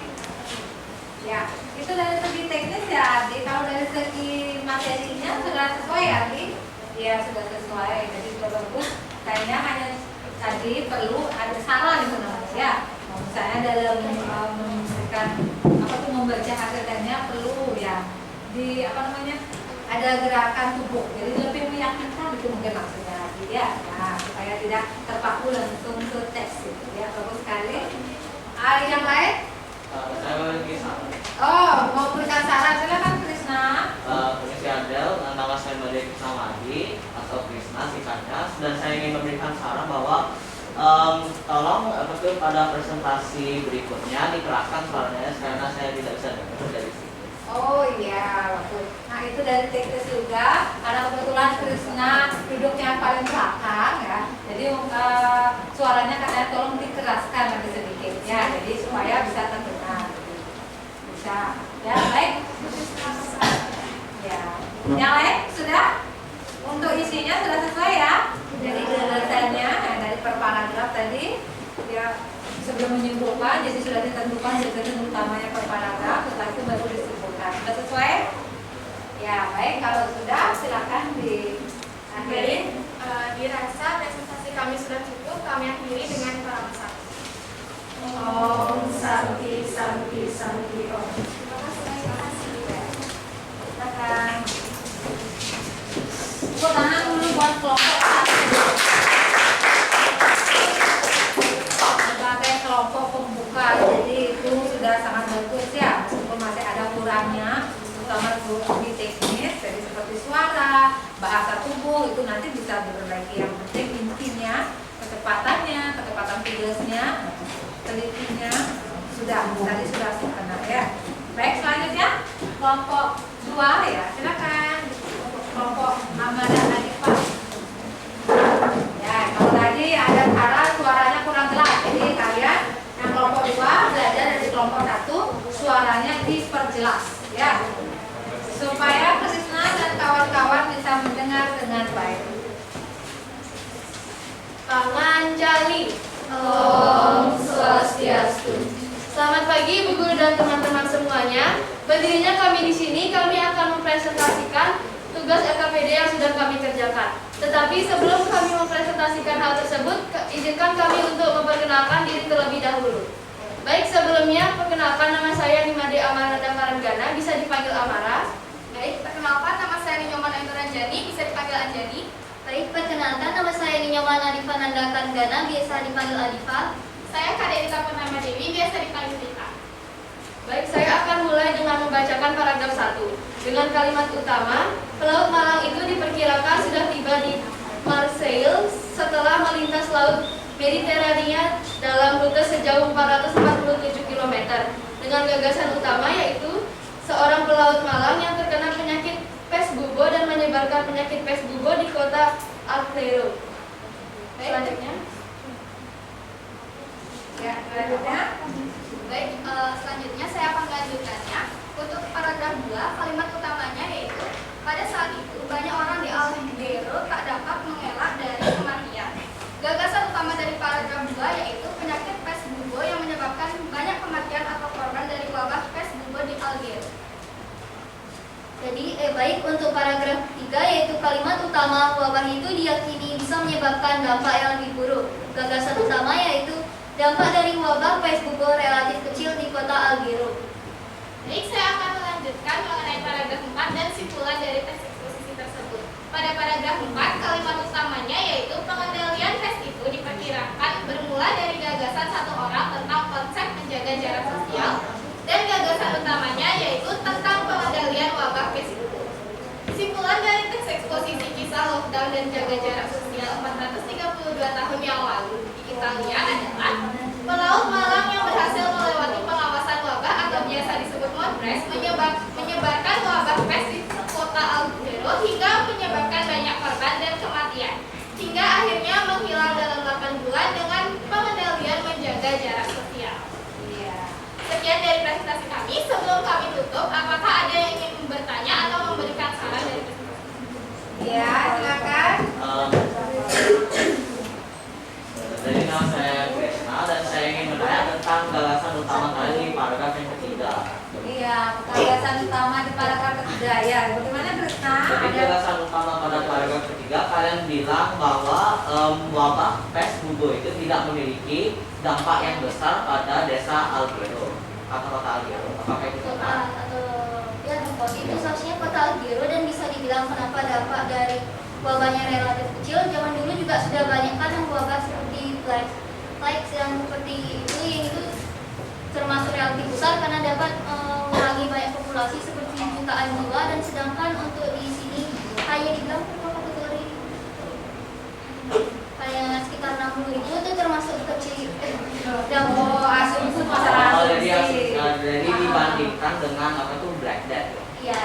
ya, itu dari segi teknis ya Adi. Kalau dari segi materinya sudah sesuai ya Adi? Iya, sudah sesuai. Jadi sudah bagus. Kayaknya hanya tadi perlu ada saran itu namanya ya. Misalnya dalam memberikan membaca hasil tesnya perlu ya di ada gerakan tubuh, jadi lebih meyakinkan itu mungkin maksudnya lagi ya. Nah, supaya tidak terpaku langsung ke teks gitu ya. Bagus sekali. Yang lain? Saya memiliki saran. Oh, mau berikan saran, silakan Krisna. Permisi Adel, nama saya Made Krisnawadi atau Krisna singkatnya, dan saya ingin memberikan saran bahwa tolong pada presentasi berikutnya dikerahkan suaranya karena saya tidak bisa dengar dari sini. Oh iya, betul. Nah itu dari teknis juga, karena kebetulan Krisna duduknya paling belakang ya, jadi suaranya katanya tolong dikeraskan lebih sedikit ya, jadi supaya bisa terdengar. Bisa, ya baik. Ya, yang lain sudah? Untuk isinya sudah sesuai ya? Jadi gagasannya dari per paragraf tadi ya, sebelum menyimpulkan jadi sudah ditentukan gagasan utamanya per paragraf, setelah itu baru disimpulkan. Sudah sesuai? Ya baik, kalau sudah silakan diakhiri. Dirasa presentasi kami sudah cukup, kami akhiri dengan perangsang. Om Santi Santi Santi Om. Terima kasih. Silakan. Tepuk tangan dulu buat kelompok sebagai kelompok pembuka, jadi itu sudah sangat bagus ya, meskipun masih ada kurangnya, terutama di teknis, jadi seperti suara, bahasa tubuh itu nanti bisa diperbaiki. Yang penting intinya kecepatannya, kecepatan tugasnya, telitinya sudah tadi sudah benar ya. Baik, selanjutnya kelompok 2 ya, silakan. Kelompok Amanda Hanifah. Ya, kalau tadi ada saran suaranya kurang jelas, jadi kalian yang kelompok 2 belajar dari kelompok 1 suaranya diperjelas ya, supaya Krisna dan kawan-kawan bisa mendengar dengan baik. Panganjali. Om Swastiastu. Selamat pagi Bu Guru dan teman-teman semuanya. Berdirinya kami di sini, kami akan mempresentasikan tugas LKPD yang sudah kami kerjakan. Tetapi sebelum kami mempresentasikan hal tersebut, izinkan kami untuk memperkenalkan diri terlebih dahulu. Baik, sebelumnya perkenalkan, nama saya Nimade Amaranda Karanggana, bisa dipanggil Amara. Baik, perkenalkan nama saya Ninyoman Anjani, bisa dipanggil Anjani. Baik, perkenalkan nama saya Ninyoman Adifa Nanda Karanggana, biasa dipanggil Adifa. Saya Kak Rita Purnama Dewi, biasa dipanggil Rita. Baik, saya akan mulai dengan membacakan paragraf 1. Dengan kalimat utama, pelaut Malang itu diperkirakan sudah tiba di Marseille setelah melintas laut Mediterania dalam rute sejauh 447 km. Dengan gagasan utama yaitu seorang pelaut Malang yang terkena penyakit pes bubo dan menyebarkan penyakit pes bubo di kota Alghero. Selanjutnya. Ya, selanjutnya. Baik, selanjutnya saya akan melanjutkannya. Untuk paragraf 2, kalimat utamanya yaitu pada saat itu banyak orang di Alghero tak dapat mengelak dari kematian. Gagasan utama dari paragraf 2 yaitu penyakit pes bubo yang menyebabkan banyak kematian atau korban dari wabah pes bubo di Alghero. Jadi baik, untuk paragraf 3 yaitu kalimat utama wabah itu diyakini bisa menyebabkan dampak yang lebih buruk. Gagasan utama yaitu dampak dari wabah pes bubo relatif kecil di kota Alghero. Baik, saya akan melanjutkan mengenai paragraf 4 dan simpulan dari tes eksposisi tersebut. Pada paragraf 4, kalimat utamanya yaitu pengendalian tes itu diperkirakan bermula dari gagasan satu orang tentang konsep menjaga jarak sosial, dan gagasan utamanya yaitu tentang pengendalian wabah pes bubo. Simpulan dari tes eksposisi kisah lockdown dan jaga jarak sosial 432 tahun yang lalu di Italia adalah pelaut Malang yang berhasil melewati pengawasan wabah atau biasa disebut Montres menyebarkan wabah pes di kota Alghero hingga menyebabkan banyak korban dan kematian, hingga akhirnya menghilang dalam 8 bulan dengan pengendalian menjaga jarak sosial. Sekian dari presentasi kami. Sebelum kami tutup, apakah ada yang ingin bertanya atau memberikan saran dari presentasi? Ya, silakan. Jadi nama saya Krisna dan saya ingin bertanya tentang gagasan utama kalian di paragraf yang ketiga. Iya, gagasan utama di paragraf ketiga ya. Bagaimana Krisna? Jadi gagasan utama pada paragraf ketiga kalian bilang bilang bahwa wabah pes bubo itu tidak memiliki dampak yang besar pada desa Alghero atau kota Alghero. Apakah itu Kota benar? atau ya tempat itu seharusnya kota Alghero, dan bisa dibilang kenapa dampak dari wabahnya relatif kecil. Zaman dulu juga sudah banyak kan yang wabah seperti plague yang seperti itu, yang itu termasuk relatif besar karena dapat mengurangi banyak populasi seperti jutaan jiwa, dan sedangkan untuk di sini hanya dibilang berapa kategori, hanya sekitar 60.000 itu termasuk kecil. Asumsi masalah jadi asumsi. dibandingkan dengan apa tuh Black Death. Iya.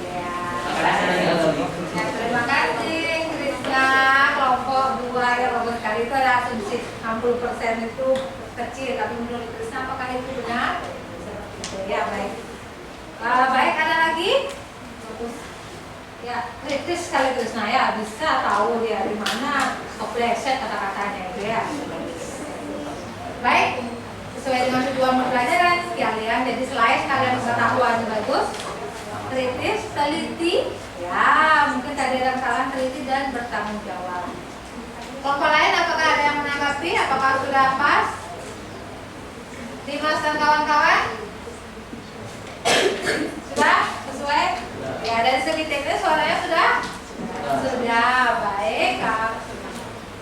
Ya. Makanya Ya, terima kasih Krisna. Kelompok 2 yang bagus sekali itu ada asumsi 60% itu kecil, tapi menurut Krisna apakah itu benar? Seperti itu ya, baik. Baik, ada lagi? Ya, kritis sekali Krisna ya, bisa tahu dia di mana kepleset kata-katanya itu ya. Baik, sesuai dengan tujuan pembelajaran sekalian, jadi selain kalian pengetahuan bagus, kritis, teliti, ya mungkin tadi ada yang salah, teliti dan bertanggung jawab. Kelompok lain apakah ada yang menanggapi? Apakah sudah pas? Dimas dan kawan-kawan? Sudah? Sesuai? Ya, dari segi teknis suaranya sudah? Sudah, baik.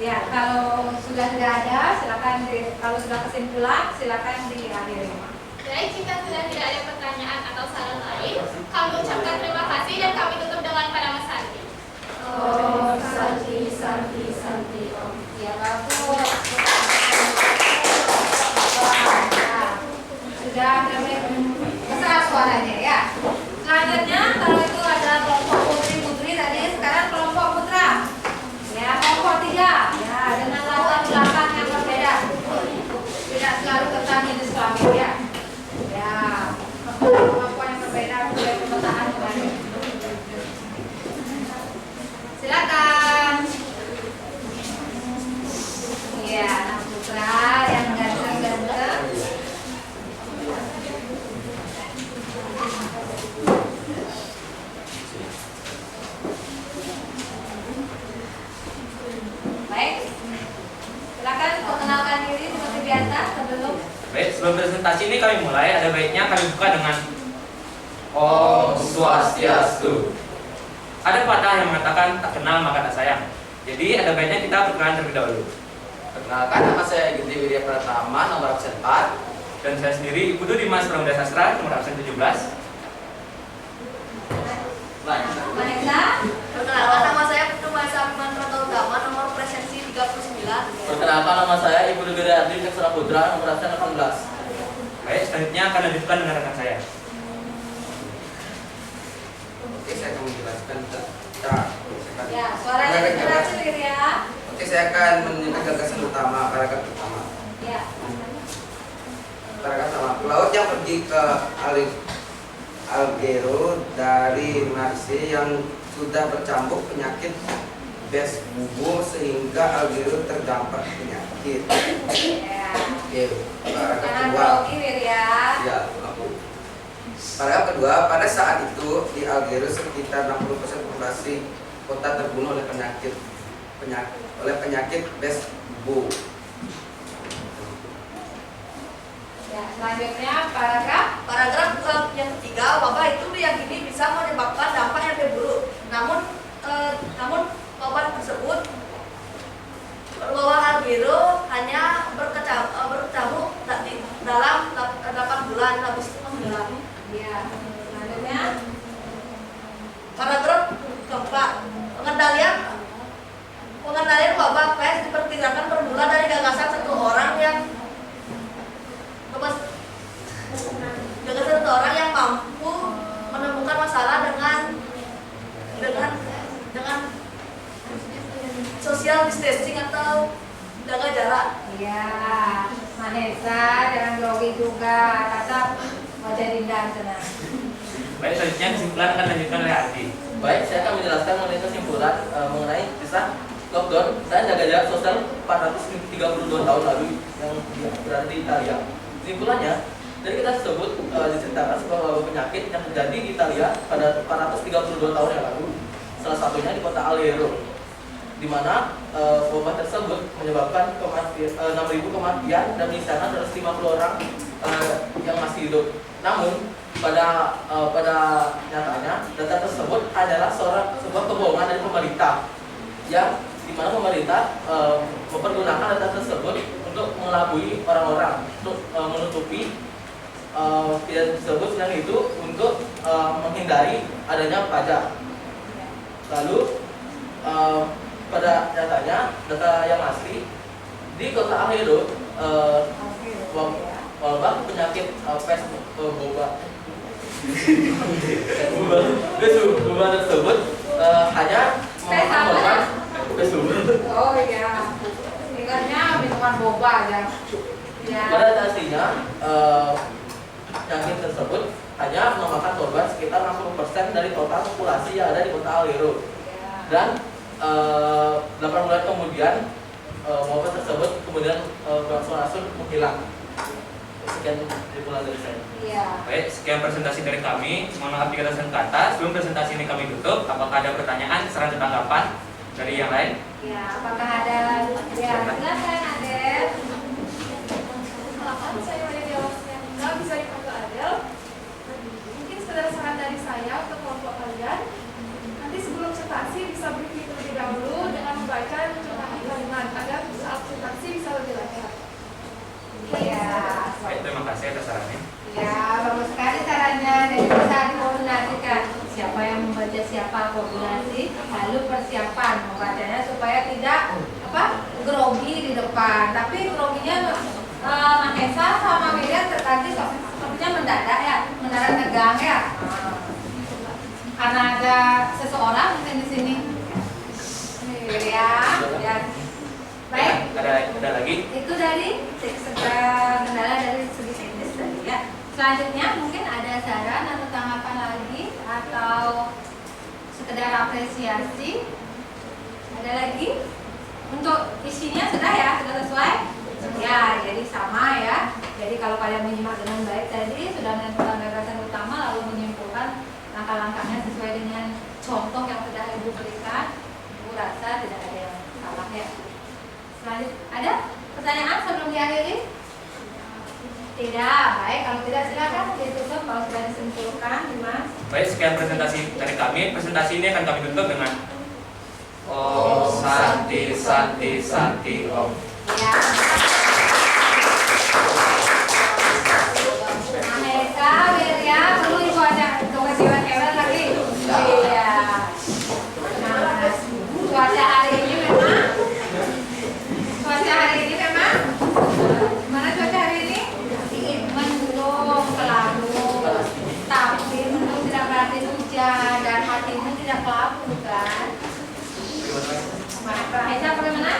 Ya, kalau sudah tidak ada, silakan kalau sudah kesimpulan, silakan diakhiri. Baik, jika sudah tidak ada pertanyaan atau saran lain, kami ucapkan terima kasih dan kami tutup dengan pada Mas Santi. Oh, Santi, Santi, Santi. Oh, ya bagus. Sudah besar suaranya ya. Selanjutnya kalau itu ada kelompok putri-putri tadi, sekarang kelompok putra. Ya, kelompok 3. Ya, dengan latar belakang yang berbeda. Tidak selalu ketat jenis kelamin ya. Ya, kemampuan yang berbeda mulai pemetaan kembali. Silakan. Iya, anak putra yang ganteng-ganteng. Baik. Silakan perkenalkan diri seperti biasa sebelum. Baik, sebelum presentasi ini kami mulai, ada baiknya kami buka dengan Om Swastiastu. Ada patah yang mengatakan tak kenal maka tak sayang. Jadi ada baiknya kita perkenalan terlebih dahulu. Perkenalkan, nama saya Genti Widya Pratama, nomor absen 4. Dan saya sendiri Ibu Dimas Pramudia Sastra, nomor absen 17. Baik. Vanessa. Perkenalkan, nama saya Putu Mahesa Mantroto Utama, nomor presensi 39. Perkenalkan, nama saya Ibu Dwi Ardi Caksara Putra, nomor absen 18. Baik, selanjutnya akan lanjutkan dengan rekan saya. Oke, saya akan menjelaskan tentang Ya, suaranya kecil ya. Oke, saya akan menunjukkan gagasan utama, paragraf pertama. Ya. Paragraf pertama, pelaut yang pergi ke Alghero dari Marseille yang sudah bercambuk penyakit bes bubu sehingga Alghero terdampak penyakit. Ya. Oke, paragraf Jangan kedua. grogi ya. Ya, aku. Paragraf kedua, pada saat itu di Alghero sekitar 60% populasi kota terbunuh oleh penyakit bes bubu. Ya, selanjutnya paragraf. Paragraf yang ketiga, wabah itu diyakini bisa menyebabkan dampak yang lebih buruk. Namun wabah tersebut wabah Alghero hanya berkecamuk dalam 8 bulan, habis itu menghilang. Ya. Selanjutnya Paragraf keempat, pengendalian wabah pes diperkirakan bermula dari gagasan satu orang yang mampu menemukan masalah dengan social distancing atau jaga jarak. ya, Vanessa jangan grogi juga. Tetap wajah Dinda senang. Baik, selanjutnya kesimpulan akan lanjutkan oleh Adi. Baik, saya akan menjelaskan mengenai kesimpulan mengenai kisah lockdown dan jaga jarak sosial 432 tahun lalu yang berada di Italia. Kesimpulannya, dari kita tersebut diceritakan sebuah wabah penyakit yang terjadi di Italia pada 432 tahun yang lalu. Salah satunya di kota Alghero. di mana wabah tersebut menyebabkan 6.000 kematian dan misalnya 150 orang yang masih hidup. Namun pada nyatanya data tersebut adalah sebuah kebohongan dari pemerintah, yang di mana pemerintah mempergunakan data tersebut untuk mengelabui orang-orang, untuk menutupi kejadian tersebut, selain itu untuk menghindari adanya pajak. Lalu pada nyatanya data yang asli di kota Alhero, wabah penyakit pes wabah tersebut hanya memakan korban pes wabah. Oh iya, ingatnya minuman boba ya. Pada data aslinya penyakit tersebut hanya memakan korban sekitar 60% dari total populasi yang ada di kota Alhero. Dan 8 bulan kemudian wabah tersebut kemudian berangsur-angsur menghilang. Sekian kesimpulan dari saya. Iya. Baik, sekian presentasi dari kami. Mohon maaf jika ada kata. Sebelum presentasi ini kami tutup, apakah ada pertanyaan, saran, tanggapan dari yang lain? Ya, apakah ada? Ya, silakan Adel. Silakan, saya Maria Dewa bisa dipanggil Adel. Mungkin sekedar saran dari saya untuk kelompok kalian. Nanti sebelum presentasi bisa briefing terlebih dahulu dengan membaca dan mencermati kalimat agar saat presentasi bisa lebih lancar. Iya. Baik, terima kasih atas sarannya. Ya, bagus sekali caranya. Jadi bisa dikoordinasikan siapa yang membaca, siapa koordinasi, lalu persiapan membacanya supaya tidak grogi di depan. Tapi groginya Mahesa sama Miriam tadi sepertinya mendadak tegang ya. Karena ada seseorang mungkin di sini. Ya. Baik. Ada lagi? Itu dari kendala dari segi teknis tadi ya. Selanjutnya mungkin ada saran atau tanggapan lagi atau sekedar apresiasi. Ada lagi? Untuk isinya sudah ya, sudah sesuai? Ya, jadi sama ya. Jadi kalau kalian menyimak dengan baik tadi sudah menentukan gagasan utama lalu menyimpulkan langkah-langkahnya sesuai dengan contoh yang sudah Ibu berikan. Ibu rasa tidak ada yang salah ya. Selanjutnya, ada pertanyaan sebelum diakhiri? Tidak, baik. Kalau tidak silakan ditutup kalau sudah disimpulkan, Dimas. Baik, sekian presentasi dari kami. Presentasi ini akan kami tutup dengan Om Santi Santi Santi Om. Ya. Mahesa, Wirya, perlu Ibu ada kewajiban hewan lagi? Iya. Nah, cuaca hari ini memang gimana cuaca hari ini? Mendung, kelabu. Tapi mendung tidak berarti hujan dan hatimu tidak kelabu kan? Mahesa bagaimana?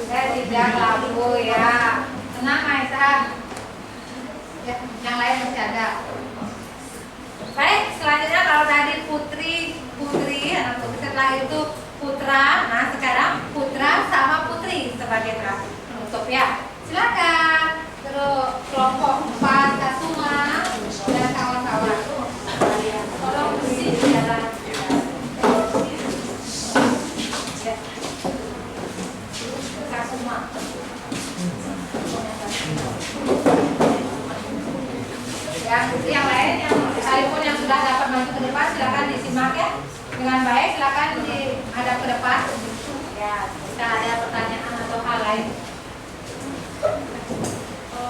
Saya tidak kelabu ya. Tenang Mahesa. Ya, yang lain masih ada. Baik, selanjutnya kalau tadi Putri, anak Putri, setelah itu Putra. Nah sekarang Putra sama Putri sebagai penutup ya. Silakan. Terus kelompok 4 Kasuma dan kawan-kawan. Tolong bersih jalan. Ya. Kasuma. Ya, yang lain yang sekalipun yang sudah dapat maju ke depan silakan disimak ya dengan baik. Silakan ada ke depan. Ya, jika ada pertanyaan atau hal lain.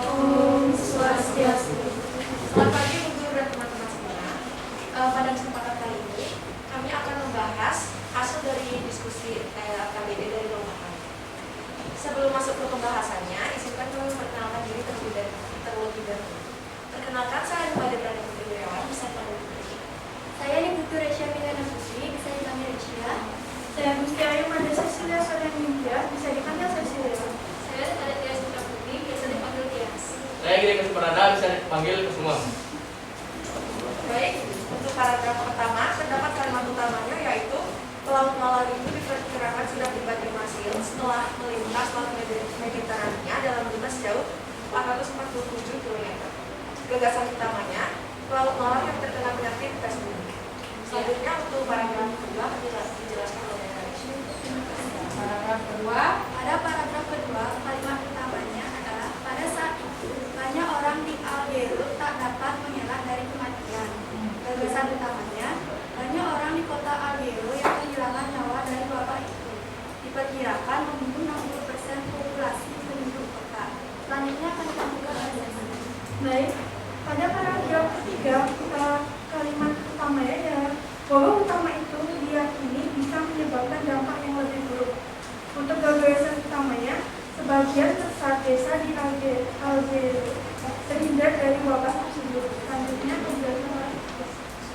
Om Swastiastu. Selamat pagi Bu Guru dan teman-teman semua. Pada kesempatan kali ini kami akan membahas hasil dari diskusi KBD dari lomba kami. Sebelum masuk ke pembahasannya, izinkan kami memperkenalkan diri terlebih dahulu. Perkenalkan, saya Made Prada Putri Wirawan, bisa dipanggil Putri. Saya Niputu Resya Milana Putri, bisa dipanggil Resya. Saya Gusti Ayu Made Cecilia Sodan Nindya, bisa dipanggil Cecilia. Saya ada Tias Putra Putri, biasa dipanggil Tias. Saya Giri Kesempurnada, bisa dipanggil semua. Baik, untuk paragraf pertama terdapat kalimat utamanya yaitu Pelaut Malang itu diperkirakan sudah tiba di Mesir setelah melintas Laut Mediterania dalam lintas jauh 447 km. Gagasan utamanya, Pelaut Malang yang terkena penyakit pes bumi. Selanjutnya untuk paragraf kedua dijelaskan oleh Aisyah. sebagian besar desa di Algeria terhindar dari wabah tersebut. Selanjutnya penjelasan.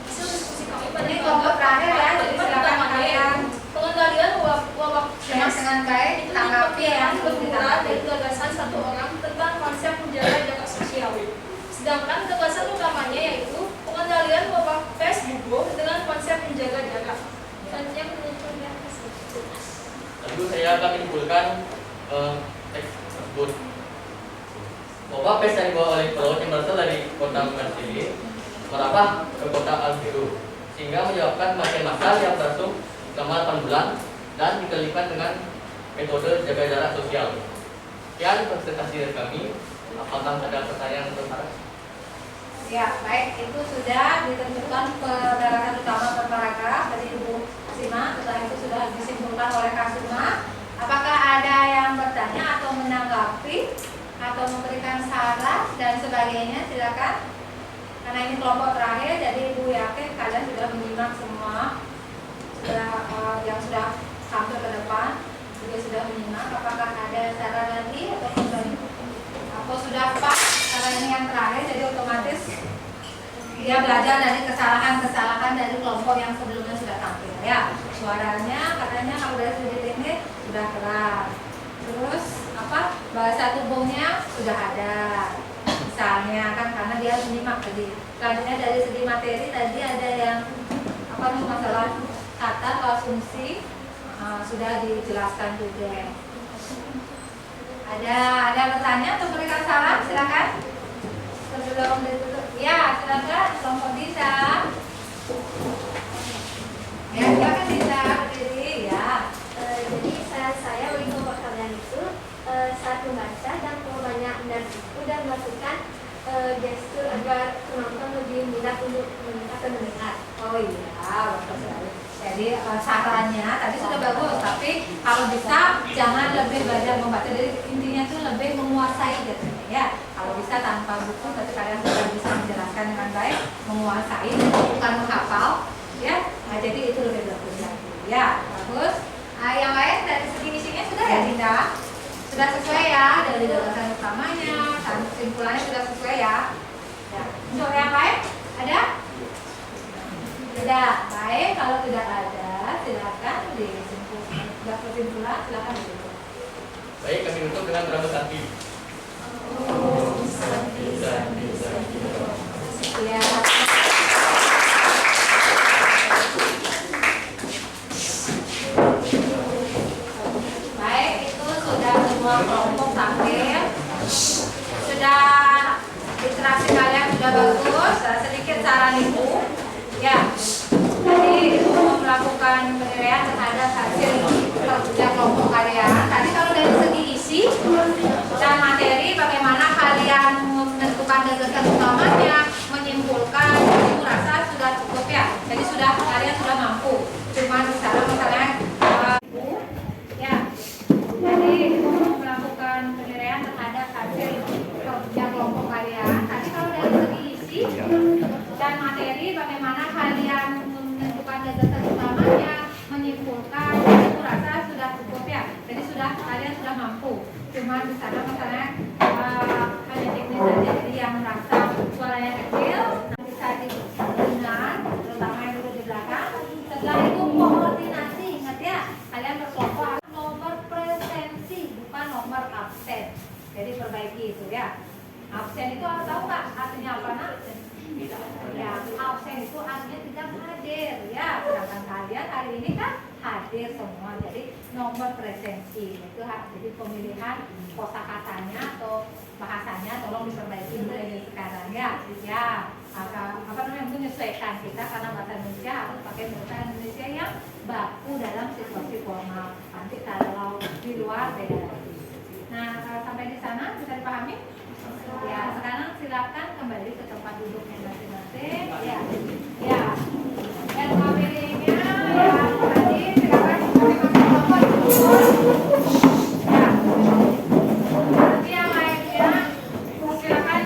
Diskusi kami pada Ini kelompok terakhir ya, jadi silakan kalian pengendalian wabah dengan baik tanggapi yang belum bermula dari ditanggapi. gagasan satu orang tentang konsep menjaga jarak sosial. Sedangkan gagasan utamanya yaitu pengendalian wabah pes bubur dengan konsep menjaga jarak. Selanjutnya menurut Lalu saya akan menyimpulkan teks tersebut. Wabah pes yang dibawa oleh pelaut yang berasal dari kota Marseille merambah ke kota Algeria sehingga menyebabkan kematian massal yang berlangsung selama 8 bulan dan dikelilingi dengan metode jaga jarak sosial. Sekian presentasi dari kami. Apakah ada pertanyaan tertarik? Ya, baik, itu sudah ditentukan penjelasan utama per paragraf dari Ibu Sima. Setelah itu sudah disimpulkan oleh Kak Suma. Apakah ada yang bertanya atau menanggapi atau memberikan saran dan sebagainya? Silakan. Karena ini kelompok terakhir, jadi Ibu yakin kalian sudah menyimak semua, yang sudah sampai ke depan juga sudah menyimak. Apakah ada saran lagi atau kembali? Atau sudah pas? Karena ini yang terakhir, jadi otomatis dia belajar dari kesalahan-kesalahan dari kelompok yang sebelumnya sudah tampil. Ya, suaranya katanya kalau dari sudut teknik sudah keras. Terus bahasa tubuhnya sudah ada. Misalnya kan karena dia menyimak tadi. Selanjutnya dari segi materi tadi ada yang masalah kata atau asumsi sudah dijelaskan juga. Ada bertanya atau berikan saran? Silakan. Sebelum ditutup. Ya, silakan kelompok Disa. Ya, silakan Disa berdiri ya. Jadi saya bagi kelompok kalian itu saat membaca dan banyak dan buku dan melakukan gestur agar penonton lebih minat untuk atau mendengar. Oh iya, bagus sekali. Jadi sarannya tadi sudah bagus, tapi kalau bisa jangan lebih belajar membaca. Jadi intinya itu lebih menguasai jadinya ya. Kalau bisa tanpa buku, tapi kalian sudah bisa menjelaskan dengan baik, menguasai, bukan menghafal, ya. Nah, jadi itu lebih bagus lagi. Ya, bagus. Yang lain dari segi misinya sudah ya, Dinda? Sudah sesuai ya dari gagasan utamanya, dan kesimpulannya sudah sesuai ya. Ya. Untuk yang lain ada? Tidak, baik. Kalau tidak ada, silakan disimpulkan. Sudah kesimpulan, silakan ditutup. Baik, kami tutup dengan berapa santi. Ya. Baik, itu sudah semua kelompok tampil. Sudah interaksi kalian sudah bagus. Sedikit saran Ibu. Ya, jadi melakukan penilaian terhadap hasil kerja kelompok kalian. Tadi kalau dari segi isi dan materi, bagaimana kalian menentukan gagasan utamanya, menyimpulkan, Ibu rasa sudah cukup ya. Jadi kalian sudah mampu. Cuma misalnya ya, jadi melakukan penilaian terhadap hasil kerja kelompok kalian. Tadi kalau dari segi isi dan materi, bagaimana kalian menentukan gagasan utamanya, menyimpulkan, aku rasa sudah cukup ya. Jadi kalian sudah mampu. Cuma di sana misalnya hanya teknis saja. Jadi yang merasa suaranya kecil bisa didengar, terutama yang duduk di belakang. Setelah itu koordinasi, ingat ya, kalian berkelompok nomor presensi, bukan nomor absen. Jadi perbaiki itu ya. Absen itu tahu nggak artinya apa nak? Ya, absen itu artinya tidak hadir ya. Sedangkan kalian hari ini kan hadir semua. Jadi nomor presensi itu jadi pemilihan kosakatanya atau bahasanya tolong diperbaiki mulai sekarang ya. Ya, menyesuaikan kita karena bahasa Indonesia harus pakai bahasa Indonesia yang baku dalam situasi formal. Nanti kalau di luar beda lagi. Nah, sampai di sana bisa dipahami? Ya, sekarang silakan kembali ke tempat duduknya masing-masing. Ya, ya. Dan materinya ya tadi silakan masing-masing kelompok duduk. Ya. Nanti yang lainnya silakan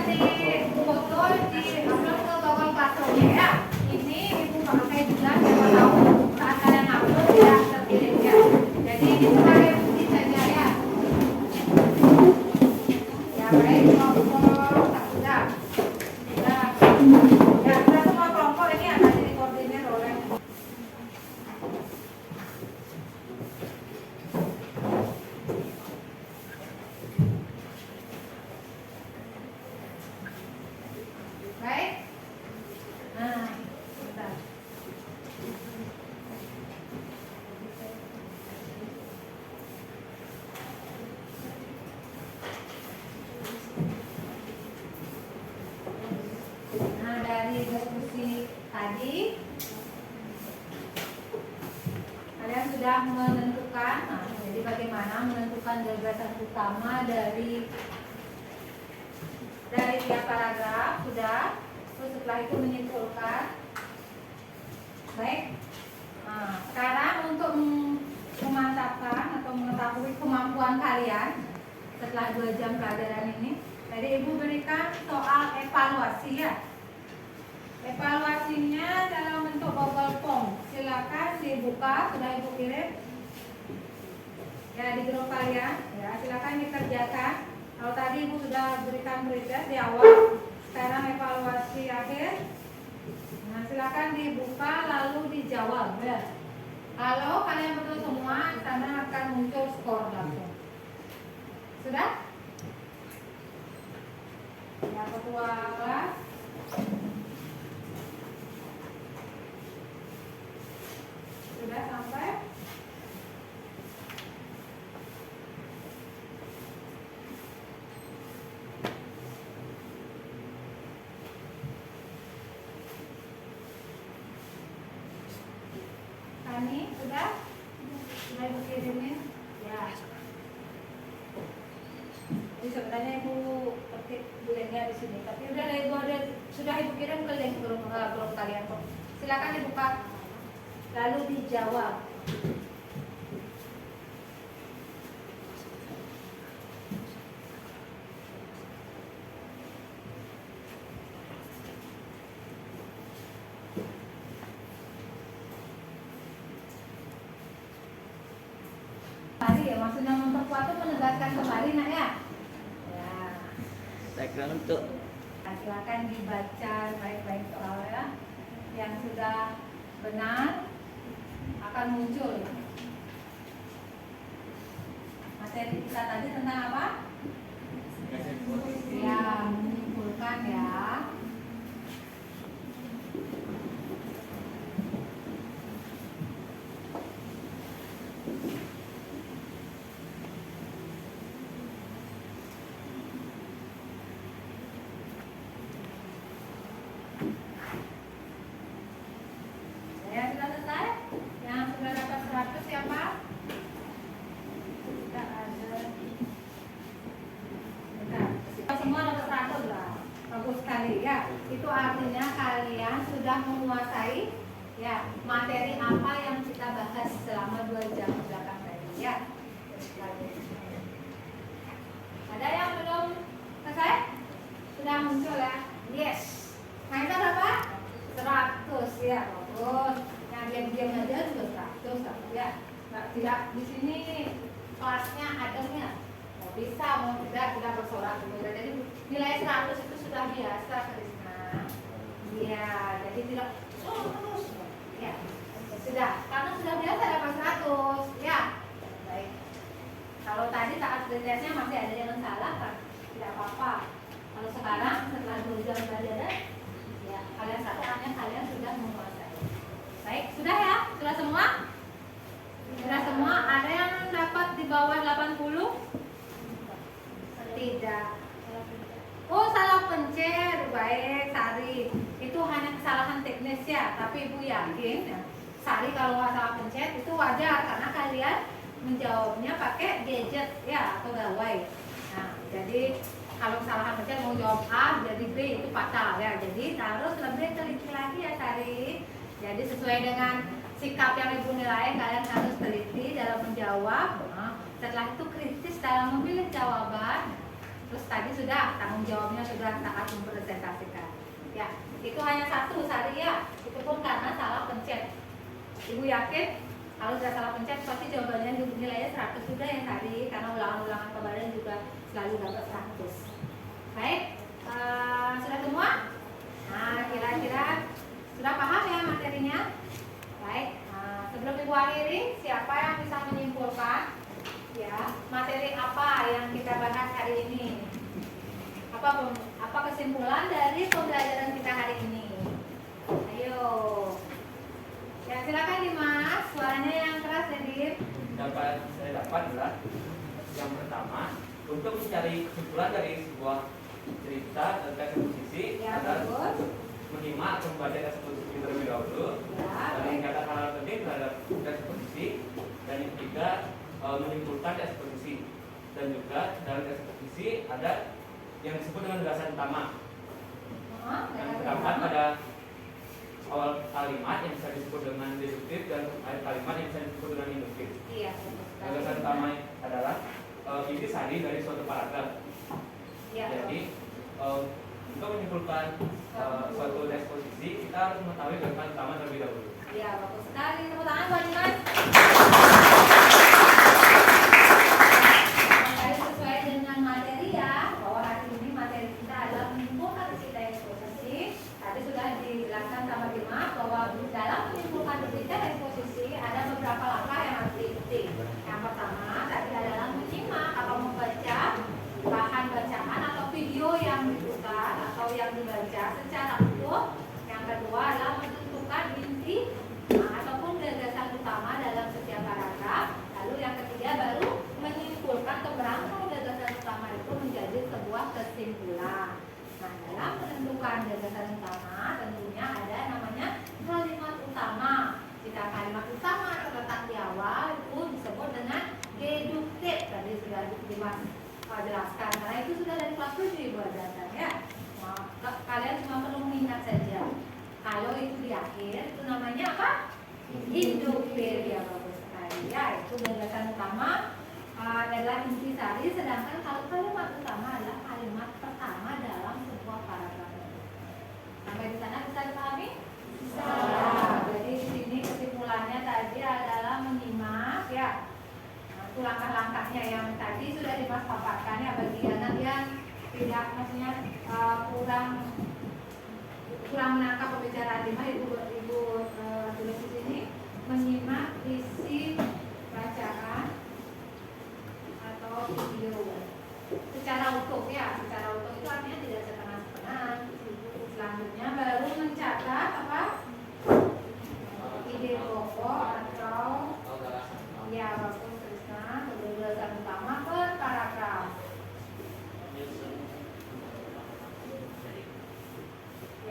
foto di upload ke Google Classroom ya. Ini Ibu pakai juga siapa tahu saat kalian upload tidak terkirim ya. Jadi ini sebagai bukti saja ya. baik, kelompok sudah. Ya, sudah semua kelompok ini akan dikoordinir oleh baik. Nah, bentar. Nah, dari diskusi tadi kalian sudah menentukan, nah, jadi bagaimana menentukan gagasan utama dari tiap paragraf sudah. Terus setelah itu menyimpulkan. Baik. Nah, sekarang untuk memantapkan atau mengetahui kemampuan kalian setelah 2 jam pelajaran ini, tadi Ibu berikan soal evaluasi ya. Evaluasinya dalam bentuk Google Form. Silakan dibuka, sudah Ibu kirim ya di grup kalian. Ya, silakan dikerjakan. Kalau tadi Ibu sudah berikan preset di awal, sekarang evaluasi akhir. Nah, silakan dibuka lalu dijawab ya. Kalau kalian betul semua, di sana akan muncul skor langsung. Sudah? Ya, ketua kelas. Sudah sampai? Kami sudah Ibu kirimin ya. Jadi sebenarnya Ibu ketik linknya di sini, tapi sudah Ibu kirim ke link grup kalian kok. Silakan dibuka lalu dijawab. Kembali ya, maksudnya memperkuat itu menegaskan kembali nak ya. Ya. Background untuk Nah, silakan dibaca baik-baik soalnya. Yang sudah benar akan muncul. Materi kita tadi tentang apa? Ya, menyimpulkan ya. Ya, sudah selesai? Yang sudah dapat 100 siapa? Tidak ada. Bentar. Semua dapat 100 lah. Bagus sekali ya. Itu artinya kalian sudah menguasai ya materi apa yang kita bahas selama 2 jam belakang tadi ya. Ada yang belum selesai? Sudah muncul ya? Yes. Nah, itu berapa? 100 ya. Bagus. Yang diam-diam aja juga 100 ya. Nah, tidak di sini kelasnya adanya. Mau bisa, mau tidak bersorak dulu. Jadi nilai 100 itu sudah biasa, Krisna. Iya, jadi tidak terus. Ya, sudah. Karena sudah biasa dapat 100. Ya, baik. Kalau tadi saat tesnya masih ada yang salah kan, tidak apa-apa. Kalau sekarang setelah 2 jam pelajaran, ya kalian saatnya kalian sudah menguasai. Baik, sudah ya? Sudah semua? Sudah semua? Ada yang dapat di bawah 80? Tidak. Oh, salah pencet. Baik, Sari. Itu hanya kesalahan teknis ya, tapi Ibu yakin ya, Sari kalau nggak salah pencet itu wajar karena kalian menjawabnya pakai gadget ya atau gawai. Nah, jadi kalau kesalahan pencet mau jawab A jadi B itu fatal ya. Jadi harus lebih teliti lagi ya Sari. Jadi sesuai dengan sikap yang Ibu nilai, kalian harus teliti dalam menjawab. Nah, setelah itu kritis dalam memilih jawaban. Terus tadi sudah tanggung jawabnya sudah saat mempresentasikan. Ya, itu hanya 1 Sari ya. Itu pun karena salah pencet. Ibu yakin Kalau sudah salah pencet pasti jawabannya nilainya 100 juga ya Sari, karena ulangan-ulangan kemarin juga selalu dapat 100. Baik, sudah semua? Nah, kira-kira sudah paham ya materinya? Baik, sebelum Ibu akhiri, siapa yang bisa menyimpulkan ya materi apa yang kita bahas hari ini? Apa kesimpulan dari pembelajaran kita hari ini? Ayo. Ya, silakan Dimas, suaranya yang keras ya, Dim. Dapat saya dapat adalah yang pertama, untuk mencari kesimpulan dari sebuah cerita tentang eksposisi Ya, adalah bagus. menyimak atau membaca eksposisi terlebih dahulu Ya, dan baik. mengingatkan hal penting terhadap eksposisi, dan yang ketiga menyimpulkan eksposisi, dan juga dalam eksposisi ada yang disebut dengan gagasan utama. Yang terdapat pada awal kalimat yang bisa disebut dengan deduktif dan akhir kalimat yang bisa disebut dengan induktif. Iya. Gagasan utama adalah intisari dari suatu paragraf. Iya. Jadi untuk menyimpulkan suatu eksposisi kita harus mengetahui gagasan utama terlebih dahulu. Iya, bagus sekali. Tepuk tangan buat Dimas. Tadi sesuai dengan materi ya, bahwa hari ini materi kita adalah menyimpulkan cerita eksposisi. Tadi sudah dijelaskan sama Dimas bahwa dalam menyimpulkan cerita eksposisi ada beberapa langkah yang harus diikuti. Yang pertama tadi adalah menyimak atau membaca bahan bacaan atau video yang diputar atau yang dibaca secara utuh. Yang kedua adalah menentukan inti ataupun gagasan utama dalam setiap paragraf. Lalu yang ketiga baru menyimpulkan keberangkatan gagasan utama itu menjadi sebuah kesimpulan. Nah, dalam menentukan gagasan utama tentunya ada namanya kalimat utama. Jika kalimat utama terletak di awal itu disebut dengan deduktif. Tadi sudah Dimas jelaskan, karena itu sudah dari kelas 7 Ibu ajarkan ya. Nah, kalian cuma perlu mengingat saja. Kalau itu di akhir itu namanya apa? Induktif, ya bagus sekali. Ya, itu gagasan utama adalah intisari, sedangkan kalau kalimat utama adalah kalimat pertama dalam sebuah paragraf. Sampai di sana bisa dipahami? Bisa. Jadi di sini kesimpulannya tadi adalah menyimak ya. Nah, itu langkah-langkahnya yang tadi sudah Dimas paparkan ya, bagi anak yang tidak maksudnya kurang menangkap pembicaraan Dimas, ibu tulis di sini menyimak isi bacaan atau video secara utuh ya. Secara utuh itu artinya tidak setengah-setengah. Selanjutnya baru mencatat apa? Ide pokok atau ya bagus Krisna, gagasan utama per paragraf.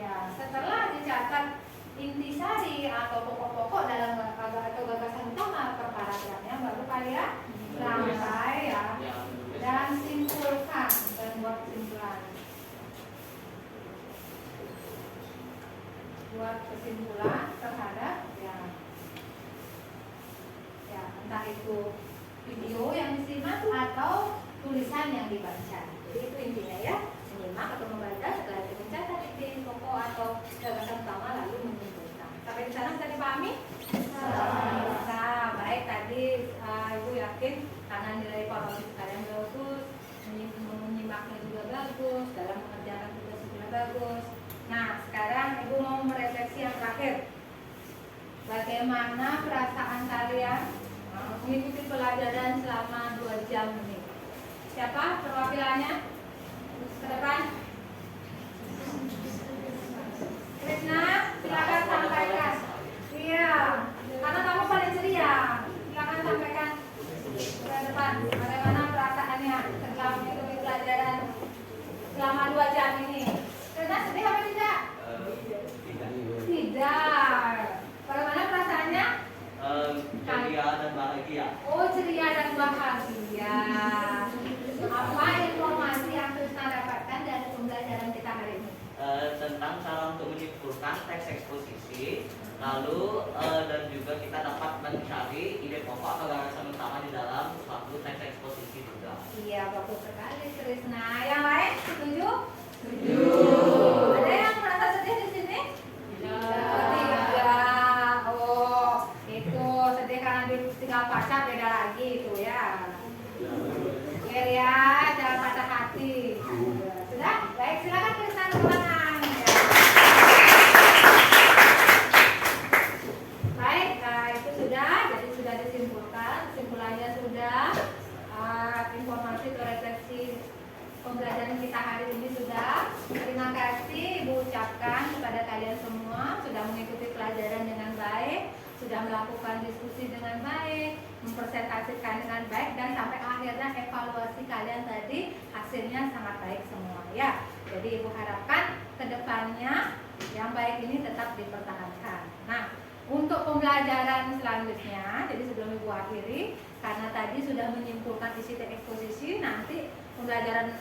Ya, setelah dicatat intisari atau pokok-pokok dalam atau gagasan utama per paragrafnya, baru kalian rangkai ya dan simpulkan dan buat kesimpulan. Buat kesimpulan terhadap ya entah itu video yang disimak atau tulisan yang dibaca. Jadi itu intinya ya, menyimak atau membaca, setelah itu mencatat ide pokok atau gagasan utama lalu menyimpulkan. Sampai di sana bisa dipahami? Bisa. Baik, tadi Ibu yakin karena nilai formatif kalian bagus, menyimaknya juga bagus, dalam mengerjakan tugas juga bagus. Nah, sekarang Ibu mau merefleksi yang terakhir. Bagaimana perasaan kalian mengikuti pelajaran selama 2 jam ini? Siapa perwakilannya? Ke depan. Krisna, silakan sampaikan. Iya, karena kamu paling ceria. Silakan sampaikan ke depan. Bagaimana perasaannya setelah mengikuti pelajaran selama 2 jam ini? Krisna sedih apa tidak? Tidak. Bagaimana perasaannya? Ceria dan bahagia. Oh, ceria dan bahagia. Apa informasi yang Krisna dapatkan dari pembelajaran kita hari ini? Tentang cara untuk menyimpulkan teks eksposisi, lalu dan juga kita dapat mencari ide pokok atau gagasan utama di dalam suatu teks eksposisi juga. Iya, bagus sekali Krisna. Yang lain setuju? Setuju. Ada yang merasa sedih di sini? Tidak. Oh, itu sedih karena hari ini sudah. Terima kasih Ibu ucapkan kepada kalian semua sudah mengikuti pelajaran dengan baik, sudah melakukan diskusi dengan baik, mempresentasikan dengan baik, dan sampai akhirnya evaluasi kalian tadi hasilnya sangat baik semua ya. Jadi Ibu harapkan kedepannya yang baik ini tetap dipertahankan. Nah, untuk pembelajaran selanjutnya, jadi sebelum Ibu akhiri, karena tadi sudah menyimpulkan isi teks eksposisi, nanti pembelajaran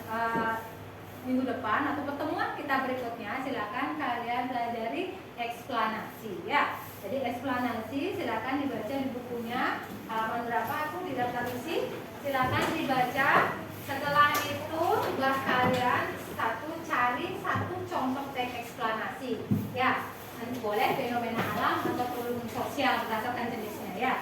minggu depan atau pertemuan kita berikutnya silakan kalian pelajari eksplanasi ya. Jadi eksplanasi silakan dibaca di bukunya halaman berapa aku di daftar isi, silakan dibaca. Setelah itu tugas kalian cari satu contoh teks eksplanasi ya. Boleh fenomena alam atau problem sosial berdasarkan jenisnya ya.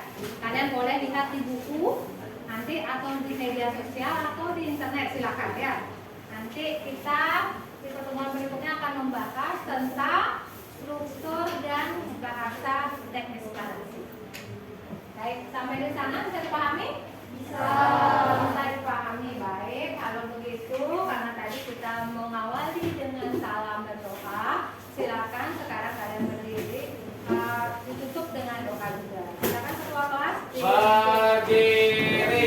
Kalian boleh lihat di buku nanti atau di media sosial atau di internet, silakan ya. Nanti kita di pertemuan berikutnya akan membahas tentang struktur dan bahasa teknis eksplanasi. Baik, sampai di sana bisa dipahami? Bisa dipahami. Baik, kalau begitu karena tadi kita mengawali dengan salam dan doa, silakan sekarang kalian berdiri, ditutup dengan doa juga. Silakan ketua kelas berdiri.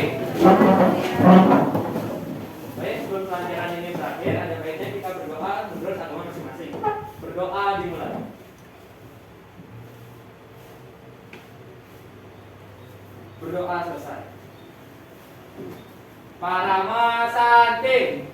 Baik, sebelum pelajaran ini berakhir, ada baiknya kita berdoa menurut agama masing-masing. Berdoa dimulai. Berdoa selesai. Parama Santi.